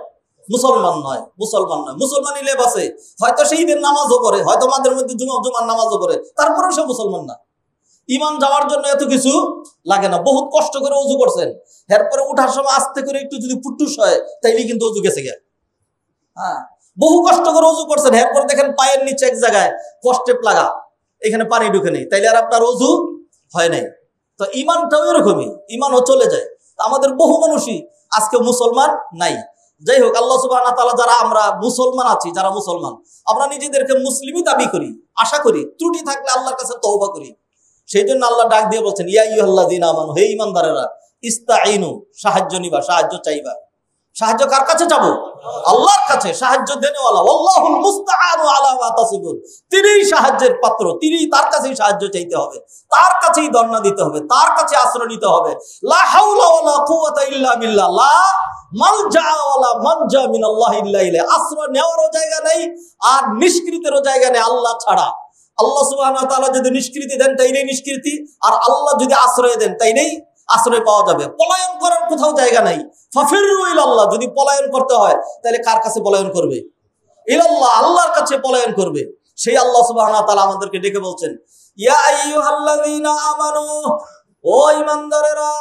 মুসলমান নয়, মুসলমান নয়। মুসলমানই লেবাসে, হয়তো সে ঈদের নামাজও পড়ে, হয়তো মাঝে মধ্যে জুমার নামাজও পড়ে, তারপরেও সে মুসলমান না। ইমান যাওয়ার জন্য এত কিছু লাগে না। বহুত কষ্ট করে অজু করছেন, এরপরে উঠার সময় আস্তে করে একটু যদি ফুটুস হয় তাইলে কিন্তু অজু গেছে গে। হ্যাঁ, বহু কষ্ট করে অজু করছেন, এরপরে দেখেন পায়ের নিচে এক জায়গায় কষ্টেপ লাগা, এখানে পানি ঢুকে নেই, তাইলে আর আপনার অজু হয় নাই। তো ইমানটাও এরকমই, ইমানও চলে যায়। আমাদের বহু মানুষই আজকে মুসলমান নাই। যাই হোক, আল্লাহ সুবহানাহু ওয়া তাআলা যারা আমরা মুসলমান আছি, যারা মুসলমান, আমরা নিজেদেরকে মুসলিমই দাবি করি, আশা করি, ত্রুটি থাকলে আল্লাহর কাছে তওবা করি। সেই জন্য আল্লাহ ডাক দিয়ে বলছেন, ইয়া আইয়ুহাল্লাযীনা আমানু, হে ঈমানদারেরা, ইস্তাঈনু, সাহায্য নিবা, সাহায্য চাইবা। সাহায্য কার কাছে যাবো? আল্লাহর কাছে। সাহায্য দেনেওয়ালা, আল্লাহুল মুস্তাআনু আলা মা তাসিফুন, তিনিই সাহায্যের পাত্র, তিনিই, তার কাছেই সাহায্য চাইতে হবে, তার কাছেই ধর্ণা দিতে হবে, তার কাছে আশ্রয় নিতে হবে। লা হাওলা ওয়ালা কুওয়াতা ইল্লা বিল্লাহ, লা মালজা ওয়ালা মানজা মিনাল্লাহি ইল্লা ইলাইহি, আশ্রয় নেওয়ারও জায়গা নেই আর নিষ্কৃতিরও জায়গা নেই আল্লাহ ছাড়া। আল্লাহ সুবহানাহু ওয়া তাআলা যদি নিষ্কৃতি দেন তাইলেই নিষ্কৃতি, আর আল্লাহ যদি আশ্রয় দেন তাইলেই আশ্রয় পাওয়া যাবে। পলায়ন করার কোথাও জায়গা নাই। ফাফিরু ইলাল্লাহ, যদি পলায়ন করতে হয় তাহলে কার কাছে পলায়ন করবে? ইলাল্লাহ, আল্লাহর কাছে পলায়ন করবে। সেই আল্লাহ সুবহানাহু ওয়া তাআলা আমাদেরকে ডেকে বলছেন, ইয়া আইয়ুহাল্লাযীনা আমানু, ও ঈমানদারেরা,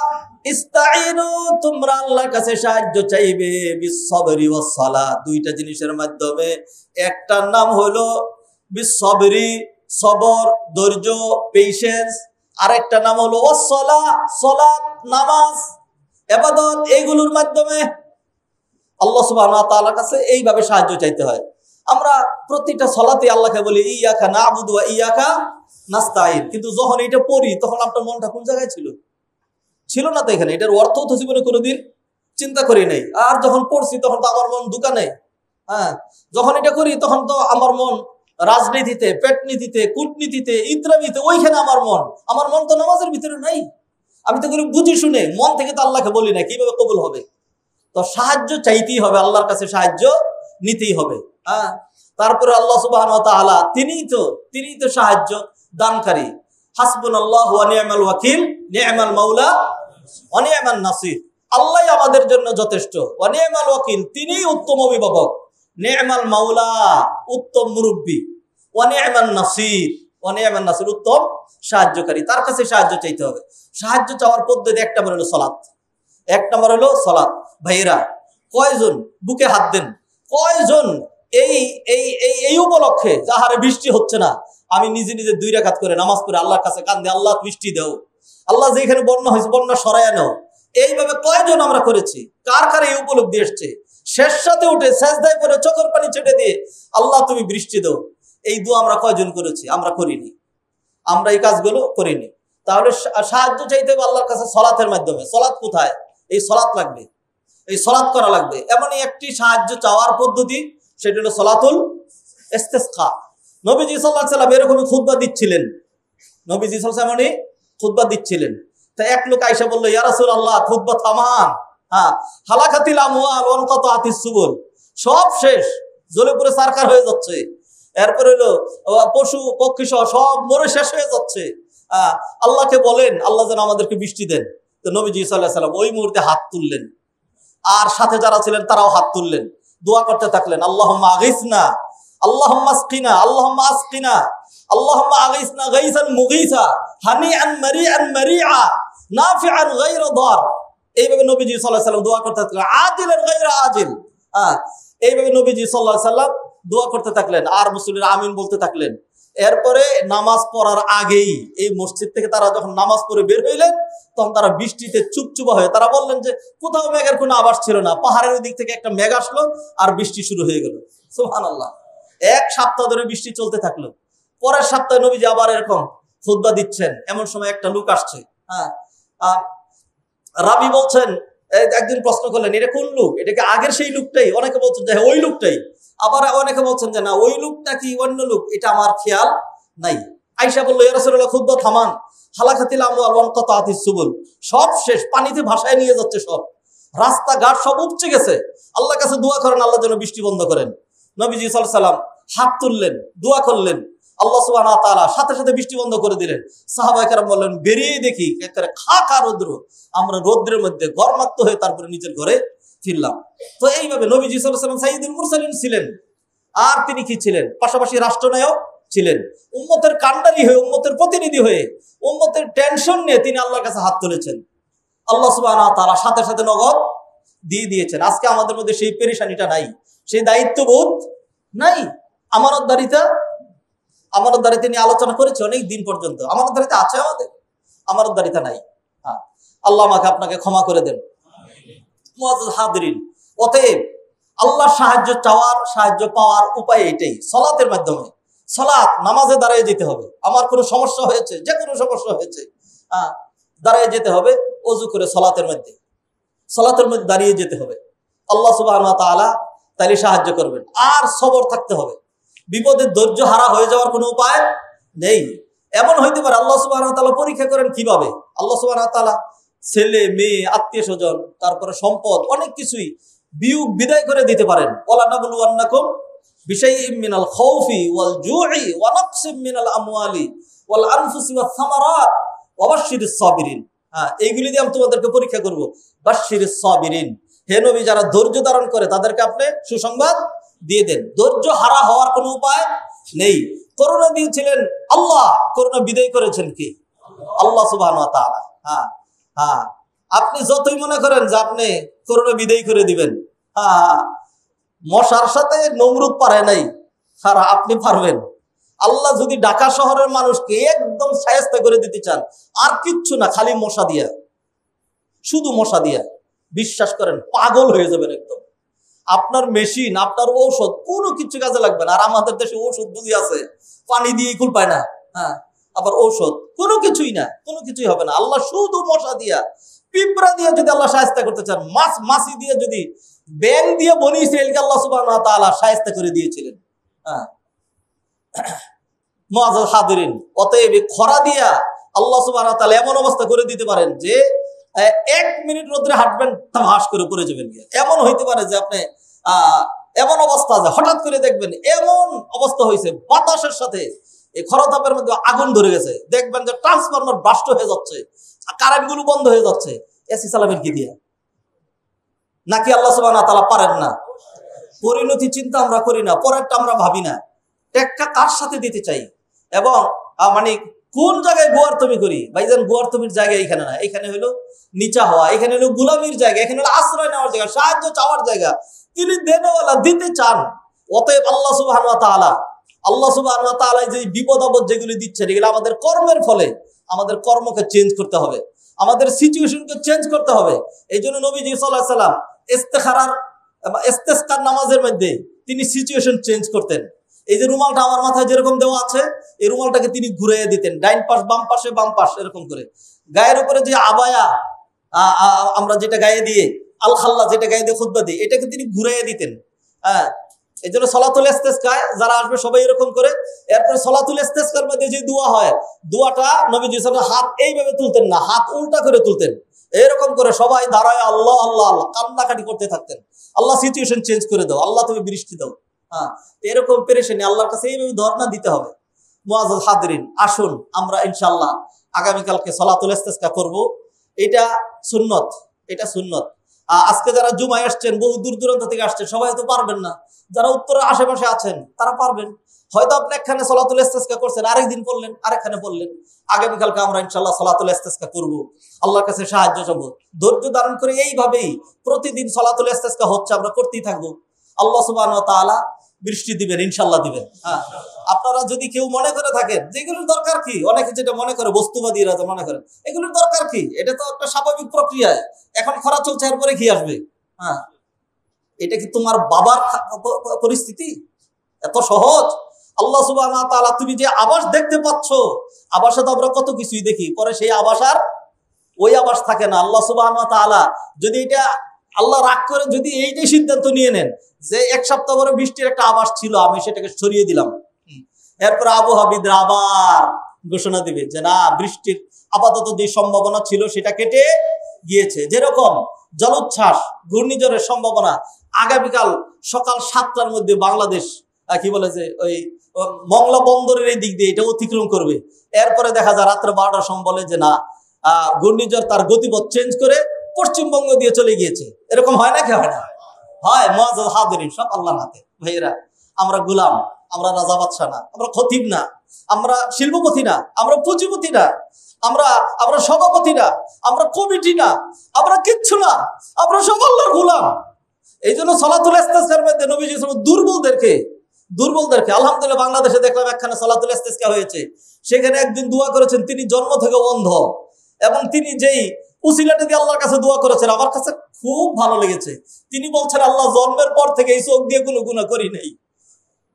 ইস্তাঈনু, তোমরা আল্লাহর কাছে সাহায্য চাইবে, বিসসবরি ওয়াস সালাত, দুইটা জিনিসের মাধ্যমে। একটার নাম হলো বিসসবরি, সবর, ধৈর্য, পেশেন্স। আরেকটা নাম হলো ওয়াসসালাহ, সালাত, নামাজ, ইবাদত। এইগুলোর মাধ্যমে আল্লাহ সুবহানাহু ওয়া তাআলার কাছে এইভাবে সাহায্য চাইতে হয়। আমরা প্রতিটা সালাতে আল্লাহকে বলি ইয়াকা না'বুদু ওয়া ইয়াকা নাস্তাঈন, কিন্তু যখন এটা পড়ি তখন আপনার মনটা কোন জায়গায় ছিল? ছিল না তো এখানে। এটার অর্থ তো জীবনে কোনোদিন চিন্তা করি নাই। আর যখন পড়ছি তখন তো আমার মন দোকানে। হ্যাঁ, যখন এটা করি তখন তো আমার মন রাজনীতিতে, পেটনীতিতে, কূটনীতিতে, ইত্রামিতে, ওইখানে আমার মন তো নামাজের ভিতরে নাই। আমি তো এগুলো বুঝি শুনে মন থেকে তো আল্লাহকে বলি না, কিভাবে কবুল হবে? তো সাহায্য চাইতেই হবে, আল্লাহর কাছে সাহায্য নিতেই হবে। হ্যাঁ, তারপরে আল্লাহ সুবহানাহু ওয়া তাআলা তিনিই তো সাহায্য দানকারী। হাসবুনাল্লাহু ওয়া নি'মাল ওয়াকিল, নি'মাল মাওলা ওয়া নি'মান নাসির। আল্লাহই আমাদের জন্য যথেষ্ট। ওয়া নি'মাল ওয়াকিল, তিনিই উত্তম অভিভাবক। নি'মাল মাওলা, উত্তম মুরব্বী। ওয়া নি'মান নাসির, উত্তম সাহায্যকারী। তার কাছে সাহায্য চাইতে হবে। সাহায্য চাওয়ার পদ্ধতি এক নম্বর হলো সালাত। ভাইয়েরা, কয়জন বুকে হাত দেন, কয়জন এই উপলক্ষে যাহারে বৃষ্টি হচ্ছে না, আমি নিজে নিজে 2 রাকাত করে নামাজ পড়ে আল্লাহর কাছে কান্দে, আল্লাহ বৃষ্টি দাও, আল্লাহ যেখানে বন্যা হয়েছে বন্যা সরায় নাও। এইভাবে কয়জন আমরা করেছি? কার কার এই উপলব্ধি এসছে? শেষ সাথে উঠে সেজদায় পড়ে চোখের পানি ছেড়ে দিয়ে আল্লাহ তুমি বৃষ্টি দাও, এই দোয়া আমরা কয়জন করেছি? আমরা করিনি, আমরা এই কাজগুলো করিনি। তাহলে সাহায্য চাইতে হবে আল্লাহর কাছে সালাতের মাধ্যমে। সালাত কোথায়? এই সালাত লাগবে, এই সালাত করা লাগবে। এমনই একটি সাহায্য চাওয়ার পদ্ধতি, সেটা হলো সালাতুল ইস্তিসকা। নবীজি সাল্লাল্লাহু আলাইহি ওয়াসাল্লাম এরকমই খুতবা দিচ্ছিলেন। নবীজি সাল্লাল্লাহু আলাইহি ওয়াসাল্লাম এমনই খুতবা দিচ্ছিলেন। তা এক লোক আয়েশা বলল, ইয়া রাসূলুল্লাহ, খুতবা থামান। হ্যাঁ, হালাকাতিল আমওয়াল ওয়া ইনকাতাতিস সুবুল, সব শেষ, জ্বলে পুড়ে সারকার হয়ে যাচ্ছে। এরপর হলো পশু পক্ষী সহ সব মরে শেষ হয়ে যাচ্ছে। আল্লাহকে বলেন আল্লাহ যেন আমাদেরকে বৃষ্টি দেন। তো নবীজি সাল্লাল্লাহু আলাইহি ওয়াসাল্লাম ওই মুহূর্তে হাত তুললেন, আর সাথে যারা ছিলেন তারাও হাত তুললেন, দোয়া করতে থাকলেন, আল্লাহুম্মা আগিসনা, আল্লাহুম্মা আসকিনা, আল্লাহুম্মা আসকিনা, আল্লাহুম্মা আগিসনা গাইসান মুগীসা, হানিআন মারিআন মারিআ, নাফিআন গায়রা দার। এইভাবে নবীজি সাল্লাল্লাহু আলাইহি ওয়াসাল্লাম দোয়া করতে থাকলেন, আজিলান গায়রা আজিল। এইভাবে নবীজি সাল্লাল্লাহু আলাইহি ওয়াসাল্লাম দোয়া করতে থাকলেন, আর মুসল্লিরা আমিন বলতে থাকলেন। এরপরে নামাজ পড়ার আগেই এই মসজিদ থেকে তারা যখন নামাজ পড়ে বের হইলেন, তখন তারা বৃষ্টিতে চুপচুপা হয়ে তারা বললেন যে কোথাও মেঘের কোনো আভাস ছিল না, পাহাড়ের দিক থেকে একটা মেঘ আসলো আর বৃষ্টি শুরু হয়ে গেল। সুবহানাল্লাহ। 1 সপ্তাহ ধরে বৃষ্টি চলতে থাকলো। পরের সপ্তাহে নবীজি আবার এরকম খুতবা দিচ্ছেন, এমন সময় একটা লোক আসছে। রাবি বলছেন, একদিন প্রশ্ন করলেন, এটা কোন লোক? এটাকে আগের সেই লোকটাই? অনেকে বলছেন যে ওই লোকটাই, আবার অনেকে বলছেন যে না, ওই লোকটা কি অন্য লোক, এটা আমার খেয়াল নাই। আয়েশা বলল, ইয়া রাসূলুল্লাহ, খুতবা থামান, হালাকাতিল আমওয়াল ওয়া ইনকাতাতিস সুবুল, সব শেষ, পানিতে ভাসায় নিয়ে যাচ্ছে, সব রাস্তাঘাট সব উপচে গেছে। আল্লাহর কাছে দোয়া করেন আল্লাহ যেন বৃষ্টি বন্ধ করেন। নবীজি সাল্লাল্লাহু আলাইহি ওয়াসাল্লাম হাত তুললেন, দোয়া করলেন, আল্লাহ সুবহানাহু ওয়া তাআলা সাথে সাথে বৃষ্টি বন্ধ করে দিলেন। সাহাবায়ে কেরাম বললেন, বেরিয়ে দেখি একেবারে খা রৌদ্র, আমরা রৌদ্রের মধ্যে গরমাক্ত হয়ে তারপরে নিজের ঘরে ফিরলাম। তো এইভাবে নবীজি সাল্লাল্লাহু আলাইহি ওয়াসাল্লাম সাইয়্যিদুল মুরসালিন ছিলেন, আর তিনি কি ছিলেন? পাশাপাশি রাষ্ট্রনায়ক ছিলেন। উম্মতের কান্ডারি হয়ে, উম্মতের প্রতিনিধি হয়ে, উম্মতের টেনশন নিয়ে তিনি আল্লাহর কাছে হাত তুলেছেন। আল্লাহ সুবহানাহু ওয়া তাআলা সাথে সাথে নগদ দিয়ে দিয়েছেন। আজকে আমাদের মধ্যে সেই পেরেশানিটা নাই, সেই দায়িত্ববোধ নাই। আমানতদারিতা নিয়ে আলোচনা করেছি অনেক দিন পর্যন্ত। আমানতদারিতা আছে আমাদের, আমানতদারিতা নাই। হ্যাঁ, আল্লাহ আমাকে আপনাকে ক্ষমা করে দেন। মুআজ্জাজ হাদিরিন, অতএব আল্লাহর সাহায্য চাওয়ার, সাহায্য পাওয়ার উপায় এটাই, সালাতের মাধ্যমে। সালাত, নামাজে দাঁড়িয়ে যেতে হবে। আমার কোনো সমস্যা হয়েছে, যে কোনো সমস্যা হয়েছে, দাঁড়িয়ে যেতে হবে ওযু করে, সালাতের মধ্যে দাঁড়িয়ে যেতে হবে। আল্লাহ সুবহানাহু ওয়া তাআলা তাইলে সাহায্য করবেন। আর সবর থাকতে হবে। বিপদের ধৈর্য হারা হয়ে যাওয়ার কোনো উপায় নেই। এমন হইতে পারে আল্লাহ সুবহানাহু ওয়া তাআলা পরীক্ষা করেন কিভাবে? আল্লাহ সুবহানাহু ওয়া তাআলা ছেলে, মেয়ে, আত্মীয় স্বজন, তারপরে সম্পদ, অনেক কিছুই বিদায় করে দিতে পারেন। ওয়ালা নাবলুওয়ান্নাকুম বিশাইইম মিনাল খাউফি ওয়াল জুই ওয়া নাকসিম মিনাল আমওয়ালি ওয়াল আনফুসি ওয়াস সামারাত ওয়া বাশশিরিস সাবিরিন। এইগুলি দিয়ে আমি তোমাদেরকে পরীক্ষা করব। বাশশিরিস সাবিরিন, হে নবী, যারা ধৈর্য ধারণ করে তাদেরকে আপনি সুসংবাদ দিয়ে দেন। ধৈর্য হারা হওয়ার কোনো উপায় নেই। করোনা দিয়েছিলেন আল্লাহ, করোনা বিদায় করেছেন কি? আল্লাহ সুবহানাহু ওয়া তাআলা। আপনি যতই মনে করেন যে আপনি করোনা বিদায় করে দিবেন, মশার সাথে নমরুদ পারে নাই, আর আপনি পারবেন। আল্লাহ যদি ঢাকা শহরের মানুষকে একদম শায়েস্তা করে দিতে চান, আর কিচ্ছু না, খালি মশা দিয়া, শুধু মশা দিয়া, বিশ্বাস করেন পাগল হয়ে যাবেন একদম। আপনার মেশিন, আপনার ঔষধ কোনো কিছু কাজে লাগবে না। আর আমাদের দেশে ঔষধ বুঝি আছে, পানি দিয়ে কুল পায় না। আবার ঔষধ কোনো কিছুই না, কোনো কিছুই হবে না। আল্লাহ শুধু মশা দিয়া, পিঁপড়া দিয়ে যদি আল্লাহ শায়েস্তা করতে চান, মাছি দিয়ে, যদি ব্যাং দিয়ে বনি ইসরাইলকে আল্লাহ সুবহানাহু ওয়া তাআলা শায়েস্তা করে দিয়েছিলেন। মুআজ্জাজ হাদিরিন, অতএব খরা দিয়া আল্লাহ সুবহানাহু ওয়া তাআলা এমন অবস্থা করে দিতে পারেন যে 1 মিনিট রোদ্রে হাঁটবেন, তামাশ করে পড়ে যাবেন। এমন হইতে পারে যে আপনি এমন অবস্থা, যে হঠাৎ করে দেখবেন এমন অবস্থা হয়েছে, বাতাসের সাথে এই খরতাপের মধ্যে আগুন ধরে গেছে, দেখবেন যে ট্রান্সফরমার ব্লাস্ট হয়ে যাচ্ছে, কারেন্ট গুলো বন্ধ হয়ে যাচ্ছে। এসি চালাবেন কি দিয়া? নাকি আল্লাহ সুবহানাহু ওয়া তাআলা পারেন না? পরিণতি চিন্তা আমরা করি না, পরেরটা আমরা ভাবি না। টেক্কা কার সাথে দিতে চাই, এবং মানে কোন জায়গায় গোয়ার্তমি করি? ভাইজান, গোয়ার্তমির জায়গা এখানে না, এখানে হলো নিচা হওয়া, এখানে হলো গুলামির জায়গা, এখানে হলো আশ্রয় নেওয়ার জায়গা, সাহায্য চাওয়ার জায়গা। তিনি দেনওয়ালা, দিতে চান। অতএব আল্লাহ সুবহানাহু ওয়া তাআলা যে বিপদ আপদ যেগুলি দিচ্ছেন, এগুলো আমাদের কর্মের ফলে। আমাদের কর্মকে চেঞ্জ করতে হবে, আমাদের সিচুয়েশনকে চেঞ্জ করতে হবে। এই জন্য নবীজি সাল্লাল্লাহু আলাইহি ওয়াসাল্লাম ইস্তেসকার নামাজের মধ্যে তিনি সিচুয়েশন চেঞ্জ করতেন। এই যে রুমালটা আমার মাথায় যেরকম দেওয়া আছে, এই রুমালটাকে তিনি ঘুরিয়ে দিতেন, ডাইন পাশ বাম পাশে, বাম পাশ, এরকম করে। গায়ের উপরে যে আবায়া আমরা যেটা গায়ে দিয়ে, আল খাল্লা যেটা গায়ে দিয়ে খুতবা দিই, এটাকে তিনি ঘুরিয়ে দিতেন। এই জন্য সলাতুল ইস্তেসকায় যারা আসবে সবাই এরকম করে। এরপরে সলাতুল ইস্তেসকার মধ্যে যে দোয়া হয়, দোয়াটা নবীজি সাল্লাল্লাহু আলাইহি ওয়াসাল্লাম হাত এইভাবে তুলতেন না, হাত উল্টা করে তুলতেন। এরকম করে সবাই দাঁড়ায় আল্লাহ আল্লাহ আল্লাহ কান্নাকাটি করতে থাকতেন। আল্লাহ সিচুয়েশন চেঞ্জ করে দাও, আল্লাহ তুমি বৃষ্টি দাও। এরকম পেরেশানি আল্লাহর কাছে এইভাবে ধর্ণা দিতে হবে। মুআজ্জাজ হাদিরিন, আসুন আমরা ইনশাআল্লাহ আগামীকালকে সলাতুল ইস্তেসকা করব। এটা সুন্নত, এটা সুন্নত। আজকে যারা জুমায় আসছেন, বহু দূর দূরান্ত থেকে আসছেন, সবাই হয়তো পারবেন না। যারা উত্তরের আশেপাশে আছেন তারা পারবেন। হয়তো আপনি একখানে সলাতুল ইস্তেসকা করছেন, আরেকদিন পড়লেন, আরেকখানে পড়লেন। আগামীকালকে আমরা ইনশাআল্লাহ সলাতুল ইস্তেসকা করব, আল্লাহর কাছে সাহায্য চাবো। ধৈর্য ধারণ করে এইভাবেই প্রতিদিন সলাতুল ইস্তেসকা হচ্ছে, আমরা করতেই থাকবো। আল্লাহ সুবহানাহু ওয়া তাআলা বৃষ্টি দিবেন, ইনশাআল্লাহ দিবেন। আপনারা যদি কেউ মনে করে থাকেন যেগুলোর দরকার কি, অনেকে যেটা মনে করে, বস্তুবাদীরা তো মনে করেন এগুলোর দরকার কি, এটা তো একটা স্বাভাবিক প্রক্রিয়া, এখন খরা চলছে, এরপরে কি আসবে? এটা কি তোমার বাবার পরিস্থিতি? এত সহজ? আল্লাহ সুবহানাহু ওয়া তাআলা, তুমি যে আবাস দেখতে পাচ্ছ, আবাসে তো আমরা কত কিছুই দেখি, পরে সেই আবাস আর ওই আবাস থাকে না। আল্লাহ সুবহানাহু ওয়া তাআলা যদি এটা, আল্লাহ রাগ করে যদি এইটাই সিদ্ধান্ত নিয়ে নেন যে 1 সপ্তাহ পরে বৃষ্টির একটা আবাস ছিল, আমি সেটাকে সরিয়ে দিলাম, এরপর আবহাওয়াবিদরা আবার ঘোষণা দিবে যে না, বৃষ্টির আপাতত যে সম্ভাবনা ছিল সেটা কেটে গিয়েছে। যেরকম জলোচ্ছ্বাস, ঘূর্ণিঝড়ের সম্ভাবনা আগামীকাল সকাল 7টার মধ্যে বাংলাদেশ কি বলে যে ওই মংলা বন্দরের এই দিক দিয়ে এটা অতিক্রম করবে। এরপরে দেখা যায় রাত্রে 12টার সময় বলে যে না, ঘূর্ণিঝড় তার গতিপথ চেঞ্জ করে পশ্চিমবঙ্গ দিয়ে চলে গিয়েছে। এরকম হয় নাকি হয় না? হয় মুআজ্জাজ হাদিরিন, সব আল্লাহর হাতে। ভাইয়েরা, আমরা গোলাম, আমরা রাজা বাদশা না, আমরা খতিব না, আমরা শিল্পপতি না, আমরা পুঁজিপতি না, আমরা আমরা সভাপতি না, আমরা কমিটি না, আমরা কিচ্ছু না, আমরা সব আল্লাহর গোলাম। এই জন্য সলাতুল ইস্তিসকার মধ্যে নবীজি দুর্বলদেরকে আলহামদুলিল্লাহ বাংলাদেশে দেখলাম একখানে সলাতুল ইস্তিসকা হয়েছে, সেখানে একদিন দোয়া করেছেন, তিনি জন্ম থেকে অন্ধ, এবং তিনি যেই উসিলাটা দিয়ে আল্লাহর কাছে দোয়া করেছেন আমার কাছে খুব ভালো লেগেছে। তিনি বলছেন, আল্লাহ, জন্মের পর থেকে এই চোখ দিয়ে কোনো গুনাহ করি নাই,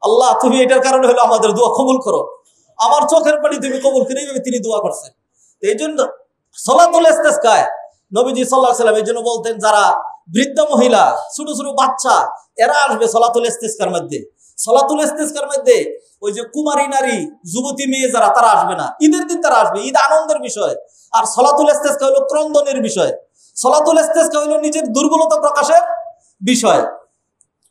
আল্লাহ তুমি এটার কারণে হলো আমাদের দোয়া কবুল করো, আমার চোখের পানি তুমি কবুল করে, এইভাবে তিনি দোয়া করছেন। এই জন্য সলাতুল ইস্তিসকায় নবীজি সাল্লাল্লাহু আলাইহি ওয়াসাল্লাম এই জন্য বলতেন, যারা বৃদ্ধ মহিলা, ছোট ছোট বাচ্চা, এরা আসবে সলাতুল ইস্তিসকার মধ্যে। সলাতুল ইস্তিসকার মধ্যে ওই যে কুমারী নারী, যুবতী মেয়ে যারা, তারা আসবে না। ঈদের দিন তারা আসবে, ঈদ আনন্দের বিষয়। আর সলাতুল ইস্তিসকা হলো ক্রন্দনের বিষয়। সলাতুল ইস্তিসকা হলো নিজের দুর্বলতা প্রকাশের বিষয়।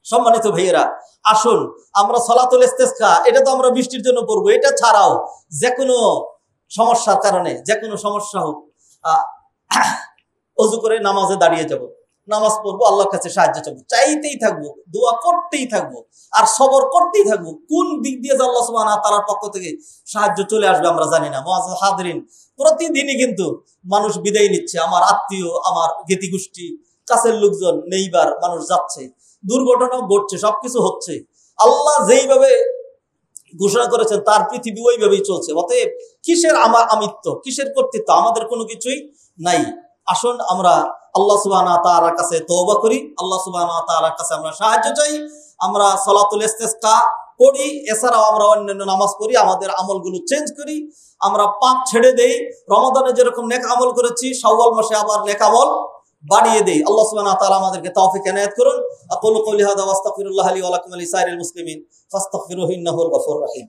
সম্মানিত ভাইয়েরা, আসুন আমরা সলাতুল ইস্তিসকা, এটা তো আমরা বৃষ্টির জন্য পড়বো, এটা ছাড়াও যে কোনো সমস্যার কারণে, যে কোনো সমস্যা হোক, অজু করে নামাজে দাঁড়িয়ে যাব, নামাজ পড়বো, আল্লাহর কাছে সাহায্য চাবো, চাইতেই থাকবো, দোয়া করতেই থাকবো, আর সবর করতেই থাকবো। কোন দিক দিয়ে যে আল্লাহ সুবহানাহু ওয়া তাআলার পক্ষ থেকে সাহায্য চলে আসবে আমরা জানি না। মুআজ্জাজ হাদিরিন, প্রতিদিনই কিন্তু মানুষ বিদায় নিচ্ছে, আমার আত্মীয়, আমার জ্ঞাতি গোষ্ঠী, কাছের লোকজন, নেইবার মানুষ যাচ্ছে, দুর্ঘটনাও ঘটছে, সবকিছু হচ্ছে। আল্লাহ যেইভাবে ঘোষণা করেছেন তার পৃথিবী ওইভাবেই চলছে। অতএব কিসের আমার আমিত্ব, কিসের কর্তৃত্ব, আমাদের কোনো কিছুই নাই। আসুন আমরা আল্লাহ সুবহানাহু ওয়া তাআলার কাছে তওবা করি, আল্লাহ সুবহানাহু ওয়া তাআলার কাছে আমরা সাহায্য চাই, আমরা সলাতুল ইস্তিসকা পড়ি, এছাড়াও আমরা অন্যান্য নামাজ পড়ি, আমাদের আমলগুলো চেঞ্জ করি, আমরা পাপ ছেড়ে দেই। রমাদানে যেরকম নেক আমল করেছি, শাওয়াল মাসে আবার নেক আমল বাড়িয়ে দেই। আল্লাহ সুবহানাহু ওয়া তাআলা আমাদেরকে তৌফিক এনায়েত করুন। আকুলু কওলি হাযা ওয়া আস্তাগফিরুল্লাহ লি ওয়া লাকুম ওয়া লিসাইরিল মুসলিমিন ফাস্তাগফিরুহু ইন্নাহুল গফুরুর রহিম।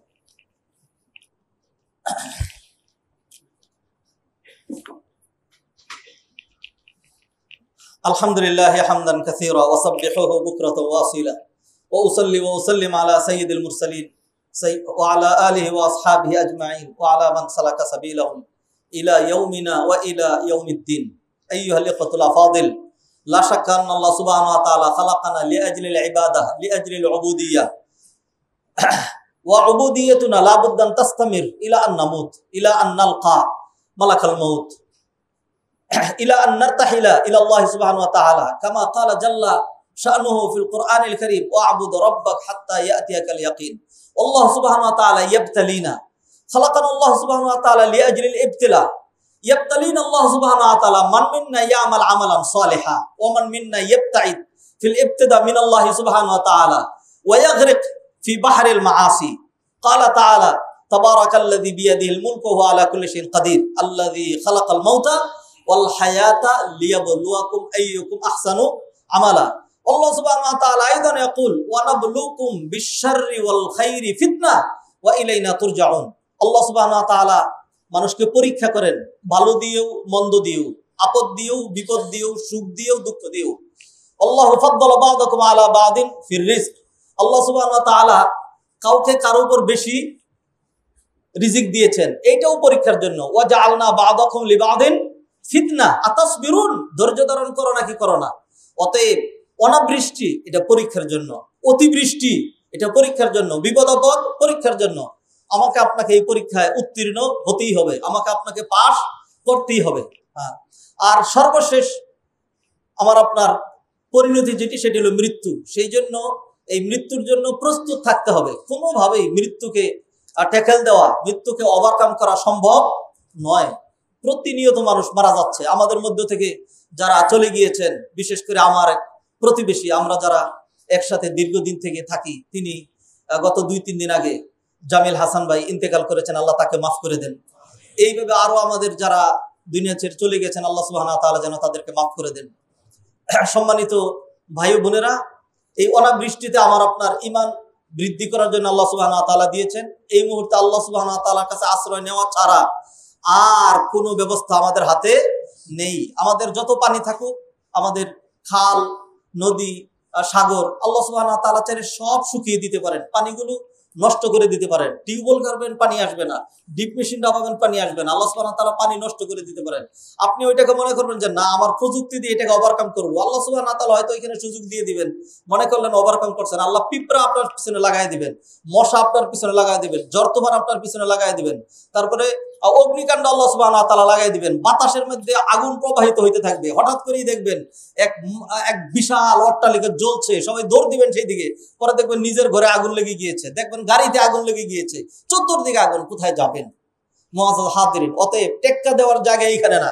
আলহামদুলিল্লাহ হামদান কাসীরা ওয়া সাব্বিহুহু বুকরাতাও ওয়া আসীলা ওয়া উসাল্লি ওয়া উসাল্লিম আলা সাইয়্যিদিল মুরসালিন ওয়া আলা আলিহি ওয়া আসহাবিহি আজমাইন ওয়া আলা মান সালাকা সাবিলাহুম ইলা ইয়াউমিনা ওয়া ইলা ইয়াউমিদ্দিন। আইয়ুহাল ইখওয়াতুল আফাদিল, লা শাক্কা আন্না আল্লাহ সুবহানাহু ওয়া তাআলা খালাকানা লিআজলিল ইবাদাহ, লিআজলিল উবুদিyyah, ওয়া উবুদিyyatuna লা বুদ্দা আন তাস্তামির ইলা আন নামুত, ইলা আন নালকা মালাকাল মাউত, ইলা আন নারতাহিলা ইলা আল্লাহ সুবহানাহু ওয়া তাআলা কামা ক্বালা জাল্লা শানুহু ফিল কুরআনিল কারীম ওয়া'বুদ রাব্বাক হাত্তা ইয়াতিয়াকাল ইয়াকিন। আল্লাহ সুবহানাহু ওয়া তাআলা ইয়াবতালিনা, খালাকানা আল্লাহ সুবহানাহু ওয়া তাআলা লিআজলিল ইবতিলা, ইয়াবতালিনা আল্লাহ সুবহানাহু ওয়া তাআলা মান মিন্না ইয়ামাল আমালান সালিহা ওয়া মান মিন্না ইয়াবতাইদ ফিল ইবতিদা মিন আল্লাহ সুবহানাহু ওয়া তাআলা ওয়া ইয়াগরিক ফি বাহরিল মাআসি। ক্বালা তাআলা তাবারাকাল্লাযী বিয়াদিহিল মুলকু ওয়া আলা কুল্লি শাইইন কাদির আল্লাযী খালাকাল মাউতা ওয়াল হায়াতা লিয়াবলুয়াকুম আইয়ুকুম আহসানু আমালা। আল্লাহ সুবহানাহু ওয়া তাআলা আইদান ইয়াকুল ওয়া নাবলুকুম বিশ-শাররি ওয়াল খাইরি ফিতনা ওয়া ইলাইনা তুরজাউন। আল্লাহ সুবহানাহু ওয়া তাআলা মানুষকে পরীক্ষা করেন, ভালো দিয়েও মন্দ দিয়েও, আপদ দিয়েও বিপদ দিয়েও, সুখ দিয়েও দুঃখ দিয়েও। আল্লাহু ফাদ্দালা বা'দাকুম আলা বা'দিন ফির রিজক। আল্লাহ সুবহানাহু ওয়া তাআলা কাউকে কারো উপর বেশি রিজিক দিয়েছেন, এইটাও পরীক্ষার জন্য। ওয়া জাআলনা বা'দাকুম লিবা'দিন ফিতনা আতাসবিরুন, ধৈর্য ধারণ করো নাকি করো না। অতএব অনাবৃষ্টি এটা পরীক্ষার জন্য, অতিবৃষ্টি এটা পরীক্ষার জন্য, বিপদ আপদ পরীক্ষার জন্য। আমাকে আপনাকে এই পরীক্ষায় উত্তীর্ণ হতেই হবে, আমাকে আপনাকে পাস করতেই হবে। আর সর্বশেষ আমার আপনার পরিণতি যেটি, সেটি হলো মৃত্যু। সেই জন্য এই মৃত্যুর জন্য প্রস্তুত থাকতে হবে। কোনোভাবেই মৃত্যুকে ট্যাকেল দেওয়া, মৃত্যুকে ওভারকাম করা সম্ভব নয়। প্রতিনিয়ত মানুষ মারা যাচ্ছে। আমাদের মধ্য থেকে যারা চলে গিয়েছেন, বিশেষ করে আমার এক প্রতিবেশী, আমরা যারা একসাথে দীর্ঘদিন থেকে থাকি, তিনি গত 2-3 দিন আগে জামিল হাসান ভাই ইন্তেকাল করেছেন, আল্লাহ তাকে মাফ করে দেন। এইভাবে আরো আমাদের যারা দুনিয়া ছেড়ে চলে গেছেন, আল্লাহ সুবহানাহু ওয়া তাআলা যেন তাদেরকে মাফ করে দেন। সম্মানিত ভাই ও বোনেরা, এই অনাবৃষ্টিতে আমার আপনার ঈমান বৃদ্ধি করার জন্য আল্লাহ সুবহানাহু ওয়া তাআলা দিয়েছেন। এই মুহূর্তে আল্লাহ সুবহানাহু ওয়া তাআলার কাছে আশ্রয় নেওয়া ছাড়া আর কোনো ব্যবস্থা আমাদের হাতে নেই। আমাদের যত পানি থাকুক, আমাদের খাল, নদী, সাগর, আল্লাহ সুবহানাহু ওয়া তাআলা চাইলে সব শুকিয়ে দিতে পারেন, পানিগুলো নষ্ট করে দিতে পারেন। টিউবওয়েল করবেন, পানি আসবে না। ডিপ মেশিন ডাবাবেন, পানি আসবে না। আল্লাহ সুবহানাহু ওয়া তাআলা পানি নষ্ট করে দিতে পারেন। আপনি ওইটাকে মনে করবেন যে না, আমার প্রযুক্তি দিয়ে এটাকে ওভারকাম করবো। আল্লাহ সুবহানাহু ওয়া তাআলা হয়তো এখানে সুযোগ দিয়ে দিবেন, মনে করলেন ওভারকাম করছেন। আল্লাহ পিঁপড়া আপনার পিছনে লাগাই দিবেন, মশা আপনার পিছনে লাগাই দিবেন, জ্বর-তুফান আপনার পিছনে লাগাই দিবেন, তারপরে অগ্নিকাণ্ড আল্লাহ সুবহানাহু ওয়া তাআলা লাগাই দিবেন। বাতাসের মধ্যে আগুন প্রবাহিত হইতে থাকবে। হঠাৎ করেই দেখবেন এক বিশাল অট্টালিকা জ্বলছে, সবাই দৌড় দিবেন সেই দিকে। পরে দেখবেন নিজের ঘরে আগুন লেগে গিয়েছে, দেখবেন গাড়িতে আগুন লেগে গিয়েছে, চতুর্দিকে আগুন। কোথায় যাবেন মুআজ্জাজ হাজিরিন? অতএব টেক্কা দেওয়ার জায়গা এইখানে না।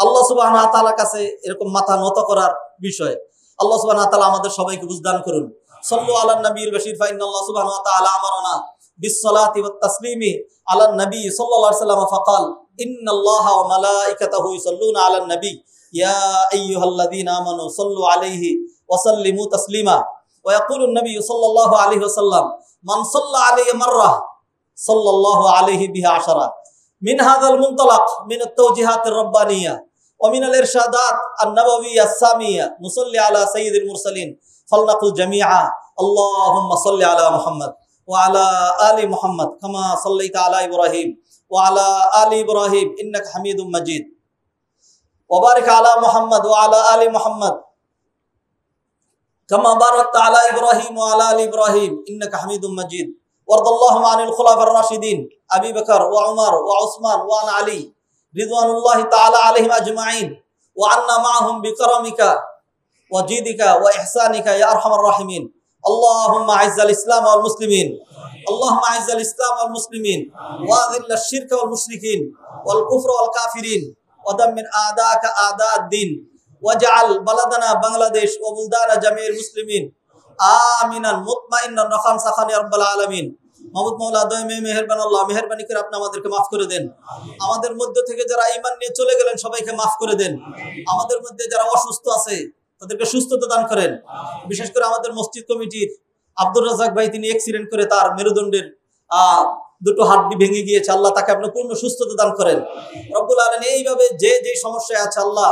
আল্লাহ সুবহানাহু ওয়া তাআলার কাছে এরকম মাথা নত করার বিষয়। আল্লাহ সুবহানাহু ওয়া তাআলা আমাদের সবাইকে বুঝদান করুন। সাল্লু আলান নবিয়্যিল বাশীর ফা ইন্নাল্লাহ সুবহানাহু ওয়া তাআলা আমারানা বিস-সালাতি ওয়াত-তাসলিমি আলান নবী সাল্লাল্লাহু আলাইহি ওয়াসাল্লাম ফাকাল ইন্নাল্লাহা ওয়া মালাইকাতাহু ইউসাল্লুনা আলান নবী ইয়া আইয়ুহাল্লাযীনা আমানু সাল্লু আলাইহি ওয়া সাল্লিমু তাসলিমা ওয়া ইয়াকুলু নবী সাল্লাল্লাহু আলাইহি ওয়াসাল্লাম মান সাল্লা আলাইহি মাররা সাল্লাল্লাহু আলাইহি বিহা আশারা। মিন হাযাল মুনতালাক মিন আত-তাওজিহাতির রাব্বানিয়া ওয়া মিন আল-ইরশাদাত আন-নাবাওয়িয়্যা আস-সামিয়্যা নুসাল্লি আলা সাইয়্যিদিল মুরসালিন ফালনাকুল জামিআ আল্লাহুম্মা সাল্লি আলা মুহাম্মদ ওয়া আলা আলি মুহাম্মদ কামা সাল্লাইতা আলা ইব্রাহিম ওয়া আলা আলি ইব্রাহিম ইন্নাকা হামিদুম মাজিদ ওয়া বারিক আলা মুহাম্মদ ওয়া আলা আলি মুহাম্মদ কামা বারাকতা আলা ইব্রাহিম ওয়া আলা আলি ইব্রাহিম ইন্নাকা হামিদুম মাজিদ। وارض اللهم عن الخلفاء الراشدين ابي بكر وعمر وعثمان وعن علي رضوان الله تعالى عليهم اجمعين وعنا معهم بكرمك وجودك واحسانك يا ارحم الراحمين. اللهم اعز الاسلام والمسلمين، اللهم اعز الاسلام والمسلمين واذل الشرك والمشركين والكفر والكافرين ودمر اعداءك اعداء الدين واجعل بلدنا بنغلاديش وبلدان جميع المسلمين আমিনান মুতমাইন্নান রাখান সাখান ইয়া রাব্বাল আলামিন। মাহমুদ মাওলা দয়াময় মেহেরবান আল্লাহ, মেহেরবানি করে আপনি আমাদেরকে মাফ করে দেন। আমাদের মধ্য থেকে যারা ঈমান নিয়ে চলে গেলেন সবাইকে মাফ করে দেন। আমাদের মধ্যে যারা অসুস্থ আছে তাদেরকে সুস্থতা দান করেন। বিশেষ করে আমাদের মসজিদ কমিটির আব্দুর রাজ্জাক ভাই, তিনি অ্যাক্সিডেন্ট করে তার মেরুদণ্ডের দুটো হাড্ডি ভেঙে গিয়েছে। আল্লাহ তাকে আপনি পূর্ণ সুস্থতা দান করেন রব্বুল আলামিন। এইভাবে যে যে সমস্যায় আছে আল্লাহ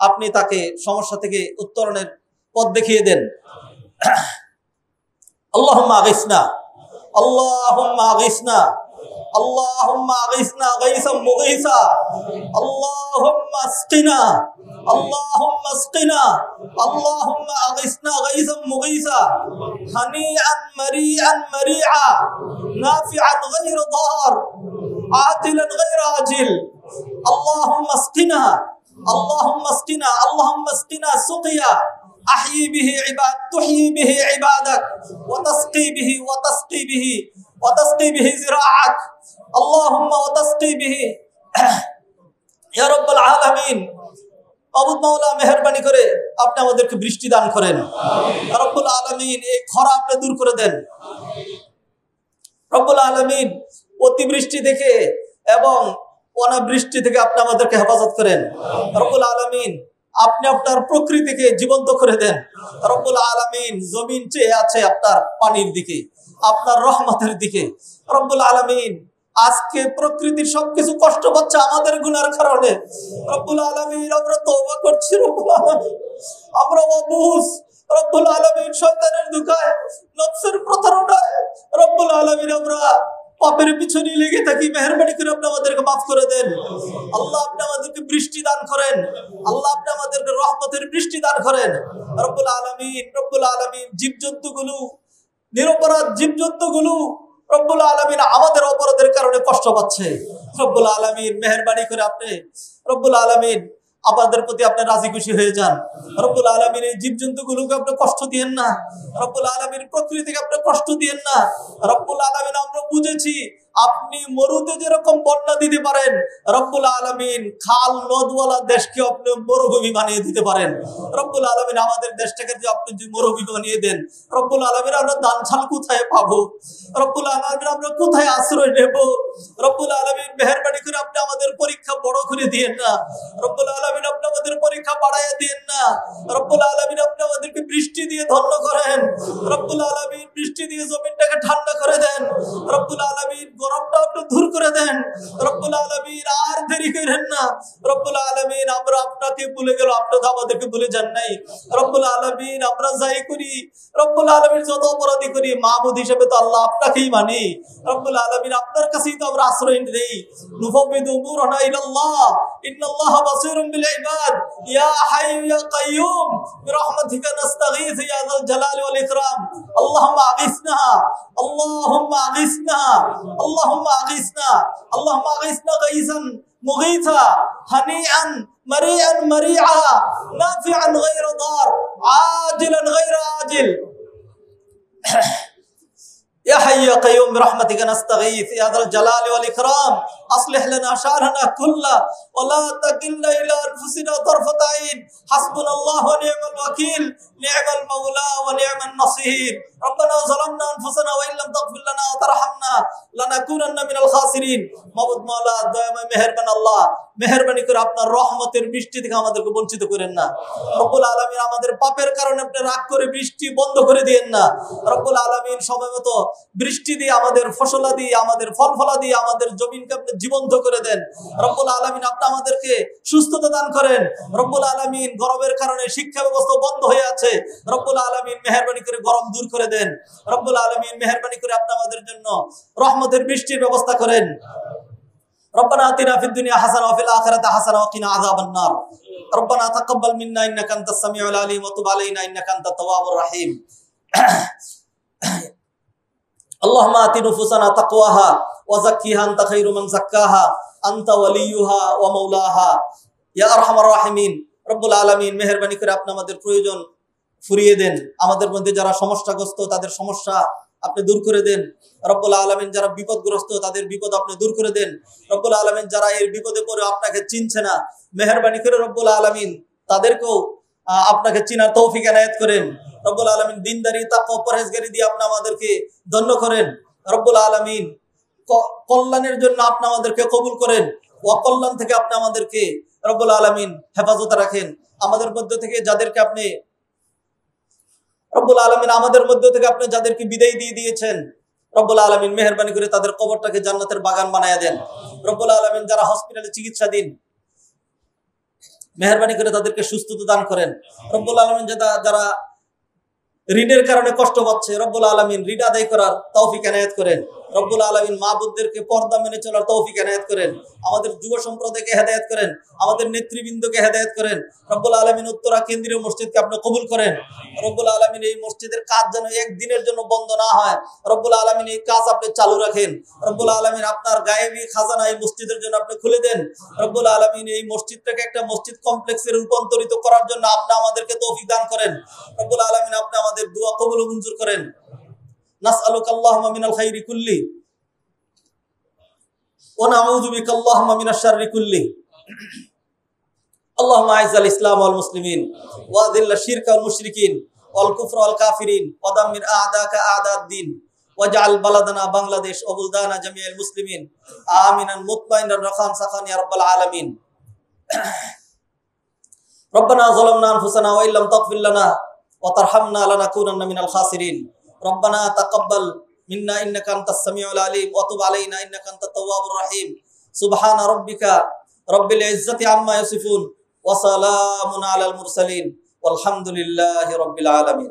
আপনি তাকে সমস্যা থেকে উত্তরণের পথ দেখিয়ে দেন। আল্লাহুম্মা আগিসনা, আল্লাহুম্মা আগিসনা, আল্লাহুম্মা আগিসনা গাইসাম মুগীসা, আল্লাহুম্মা আসকিনা, আল্লাহুম্মা আসকিনা, আল্লাহুম্মা আগিসনা গাইসাম মুগীসা হানিআন মারিআন মারিআ নাফিআন গায়রা দার আতিলান গায়রা আজিল। আল্লাহুম্মা আসকিনা, আল্লাহুম্মা আসকিনা, আল্লাহুম্মা আসকিনা সুকিয়া أحيي به عباد تحيي به عبادك وتسقي به وتسقي به وتسقي به زراعك اللهم وتسقي به يا رب العالمين। মাবুদ মাওলা মেহেরবানি করে আপনি আমাদেরকে বৃষ্টি দান করেন ইয়া রব্বুল আলামিন। এই খরা আপনি দূর করে দেন রব্বুল আলামিন। অতিবৃষ্টি থেকে এবং অনাবৃষ্টি থেকে আপনি আমাদেরকে হেফাজত করেন রব্বুল আলামিন। আপনি আপনার প্রকৃতিকে জীবন্ত করে দেন রব্বুল আলামিন। জমিন চেয়ে আছে আপনার পানির দিকে, আপনার রহমতের দিকে রব্বুল আলামিন। আজকে প্রকৃতির সবকিছু কষ্ট পাচ্ছে আমাদের গুনার কারণে রব্বুল আলামিন। আমরা তওবা করছি রব্বুল আলামিন, আমরা অবুঝ রব্বুল আলামিন, শয়তানের ধোঁকায়, নফসের প্রতারণায় রব্বুল আলামিন আমরা পাপের পিছনে লেগে থাকি। মেহেরবানি করে আপনি আমাদেরকে মাফ করে দেন আল্লাহ। আপনি আমাদেরকে বৃষ্টি দান করেন আল্লাহ, আপনি আমাদেরকে রহমতের বৃষ্টি দান করেন রব্বুল আলামিন। রব্বুল আলামিন, জীবজন্তুগুলো, নিরপরাধ জীবজন্তুগুলো রব্বুল আলামিন আমাদের অপরাধের কারণে কষ্ট পাচ্ছে রব্বুল আলামিন। মেহেরবানি করে আপনি রব্বুল আলামিন আমাদের প্রতি আপনি রাজি খুশি হয়ে যান রব্বুল আলামিন। এই জীবজন্তুগুলোকে আপনি কষ্ট দিয়েন না রব্বুল আলামিন, প্রকৃতিকে আপনি কষ্ট দিয়েন না রব্বুল আলামিন। আমরা বুঝেছি আপনি মরুতে যেরকম বন্যা দিতে পারেন রব্বুল আলামিন, খাল নদওয়ালা দেশকে আপনি মরুভূমি বানিয়ে দিতে পারেন রব্বুল আলামিন। আমাদের দেশটাকে যে আপনি যে মরুভূমি বানিয়ে দেন রব্বুল আলামিন, আমরা ধান ছাল কোথায় পাবো রব্বুল আলামিন? আমরা কোথায় আশ্রয় নেব রব্বুল আলামিন? মেহেরবানি করে আপনি আমাদের পরীক্ষা বড় করে দিয়েন না রব্বুল আলামিন। আপনি আমাদের পরীক্ষা বাড়াইয়া দিয়েন না রব্বুল আলামিন। আপনি আমাদেরকে বৃষ্টি বৃষ্টি দিয়ে ধন্য করেন রব্বুল আলামিন। বৃষ্টি দিয়ে জমিনটাকে ঠান্ডা করে দেন রব্বুল আলামিন। গরমটা একটু দূর করে দেন রব্বুল আলামিন। আর দেরি করেন না রব্বুল আলামিন। আমরা আপনাকে ভুলে গেল, আপনি তো আমাদেরকে ভুলে যান নাই রব্বুল আলামিন। আমরা যাই করি রব্বুল আলামিন, যত অপরাধী করি, মাহবুদ হিসেবে তো আল্লাহ আপনাকেই মানি রব্বুল আলামিন। আপনার কাছেই তো আমরা আশ্রয় নেই। নুফাউবিদু উমুরানা ইলাল্লাহ ইন্নাল্লাহা বাসীরুম বিল ইবাদ ইয়া হাইয়্যু ইয়া কাইয়্যুম বিরহমাতিকা নাস্তাগীথ ইয়া যাল জালালি ওয়াল ইকরাম। আল্লাহুম্মা আগিসনা আল্লাহুম্মা আগিসনা আল্লাহুম্মা আগিসনা আল্লাহুম্মা আগিসনা গাইসান মুগীথা হানিআন মারিআন মারিআ নাফিআন গায়রা দার আজিলান গায়রা আজিল। يا حي يا قيوم برحمتك نستغيث يا ذا الجلال والإكرام أصلح لنا شأننا كله ولا تكلنا إلى أنفسنا طرفة عين حسبنا الله ونعم الوكيل نعم المولى ونعم النصير ربنا ظلمنا أنفسنا وإن لم تغفر لنا وترحمنا لنكونن من الخاسرين মাবুদ মাওলা দয়াময় মেহেরবান আল্লাহ, মেহেরবানি করে আপনার রহমতের বৃষ্টি থেকে আমাদেরকে বঞ্চিত করেন না রব্বুল আলামিন। আমাদের পাপের কারণে আপনি রাগ করে বৃষ্টি বন্ধ করে দিয়েন না রব্বুল আলামিন। সময় মতো বৃষ্টি দিয়ে আমাদের ফসলাদি, আমাদের ফল ফলাদি, আমাদের জমিনকে আপনি জীবন্ত করে দেন রব্বুল আলামিন। আপনি আমাদেরকে সুস্থতা দান করেন রব্বুল আলামিন। গরমের কারণে শিক্ষা ব্যবস্থা বন্ধ হয়ে আছে রব্বুল আলামিন। মেহেরবানি করে গরম দূর করে দেন রব্বুল আলামিন। মেহেরবানি করে আপনি আমাদের জন্য রহমতের বৃষ্টির ব্যবস্থা করেন। ربنا آتنا في الدنيا حسنة وفي الآخرة حسنة وقنا عذاب النار ربنا تقبل منا إنك أنت السميع العليم وتب علينا إنك أنت التواب الرحيم اللهم آت نفوسنا تقواها وزكها أنت خير من زكاها أنت وليها ومولاها يا أرحم الراحمين রব্বুল আলামিন। মেহেরবানি করে আপনি আমাদের প্রয়োজন ফুরিয়ে দেন। আমাদের মধ্যে যারা সমস্যাগ্রস্ত তাদের সমস্যা আপনি দূর করে দেন রব্বুল আলামিন। যারা বিপদগ্রস্ত তাদের বিপদ আপনি দূর করে দেন রব্বুল আলামিন। যারা এর বিপদে পড়ে আপনাকে চিনছে না, মেহেরবানি করে রব্বুল আলামিন তাদেরকেও আপনাকে চিনার তৌফিক এনায়েত করেন রব্বুল আলামিন। দিনদারি তাকওয়া পরহেজগারি দিয়ে আপনি আমাদেরকে ধন্য করেন রব্বুল আলামিন। কল্যাণের জন্য আপনি আমাদেরকে কবুল করেন, অকল্যাণ থেকে আপনি আমাদেরকে রব্বুল আলামিন হেফাজতে রাখেন। আমাদের মধ্য থেকে যাদেরকে আপনি রব্বুল আলামিন, আমাদের মধ্য থেকে আপনি যাদেরকে বিদায় দিয়ে দিয়েছেন রব্বুল আলামিন, মেহেরবানি করে তাদের কবরটাকে জান্নাতের বাগান বানায়া দেন রব্বুল আলামিন। যারা হসপিটালে চিকিৎসাধীন মেহেরবানি করে তাদেরকে সুস্থতা দান করেন রব্বুল আলামিন। যারা ঋণের কারণে কষ্ট পাচ্ছে রব্বুল আলামিন, ঋণ আদায় করার তৌফিক এনায়েত করেন রব্বুল আলামিন। মাবুদদেরকে পর্দা মেনে চলার তৌফিক এনায়েত করেন। আমাদের যুব সম্প্রদায়কে হেদায়েত করেন, আমাদের নেতৃবৃন্দকে হেদায়েত করেন রব্বুল আলামিন। উত্তরা কেন্দ্রীয় মসজিদকে আপনি কবুল করেন রব্বুল আলামিন। এই মসজিদের কাজ যেন একদিনের জন্য বন্ধ না হয় রব্বুল আলামিন। এই কাজ আপনি চালু রাখেন রব্বুল আলামিন। আপনার গায়েবী খাজানা এই মসজিদের জন্য আপনি খুলে দেন রব্বুল আলামিন। এই মসজিদটাকে একটা মসজিদ কমপ্লেক্সে রূপান্তরিত করার জন্য আপনি আমাদেরকে তৌফিক দান করেন রব্বুল আলামিন। আপনি আমাদের দোয়া কবুল ও মঞ্জুর করেন। নাসআলুকা আল্লাহুম্মা মিনাল খাইরি কুল্লি ওয়া নাউযু বিকা আল্লাহুম্মা মিনাশ শাররি কুল্লি। আল্লাহুম্মা আইজ্জাল ইসলাম ওয়াল মুসলিমিন ওয়া আযিল্লাশ শিরকা ওয়াল মুশরিকিন ওয়াল কুফরা ওয়াল কাফিরিন ওয়া দাম্মির আ'দাকা আ'দা'দ-দ্বীন ওয়াজআল বালাদানা বাংলাদেশ ওয়া বুলদানা জামিআল মুসলিমিন আমিনান মুতমাইনান রাখান সাখান ইয়া রাব্বাল আলামিন। রব্বানা যালামনা আনফুসানা ওয়া ইল্লাম তাগফির লানা ওয়া তারহামনা লানাকুনান্না মিনাল খাসিরিন। রব্বানা তাকাব্বাল মিন্না ইন্নাকা আনতাস সামিউল আলিম ওয়া তুব আলাইনা ইন্নাকা আনতাত তাওয়াবুর রহিম। সুবহানা রাব্বিকা রাব্বিল ইজ্জাতি আম্মা ইয়াসিফুন ওয়া সালামুন আলাল মুরসালিন ওয়ালহামদুলিল্লাহি রাব্বিল আলামিন।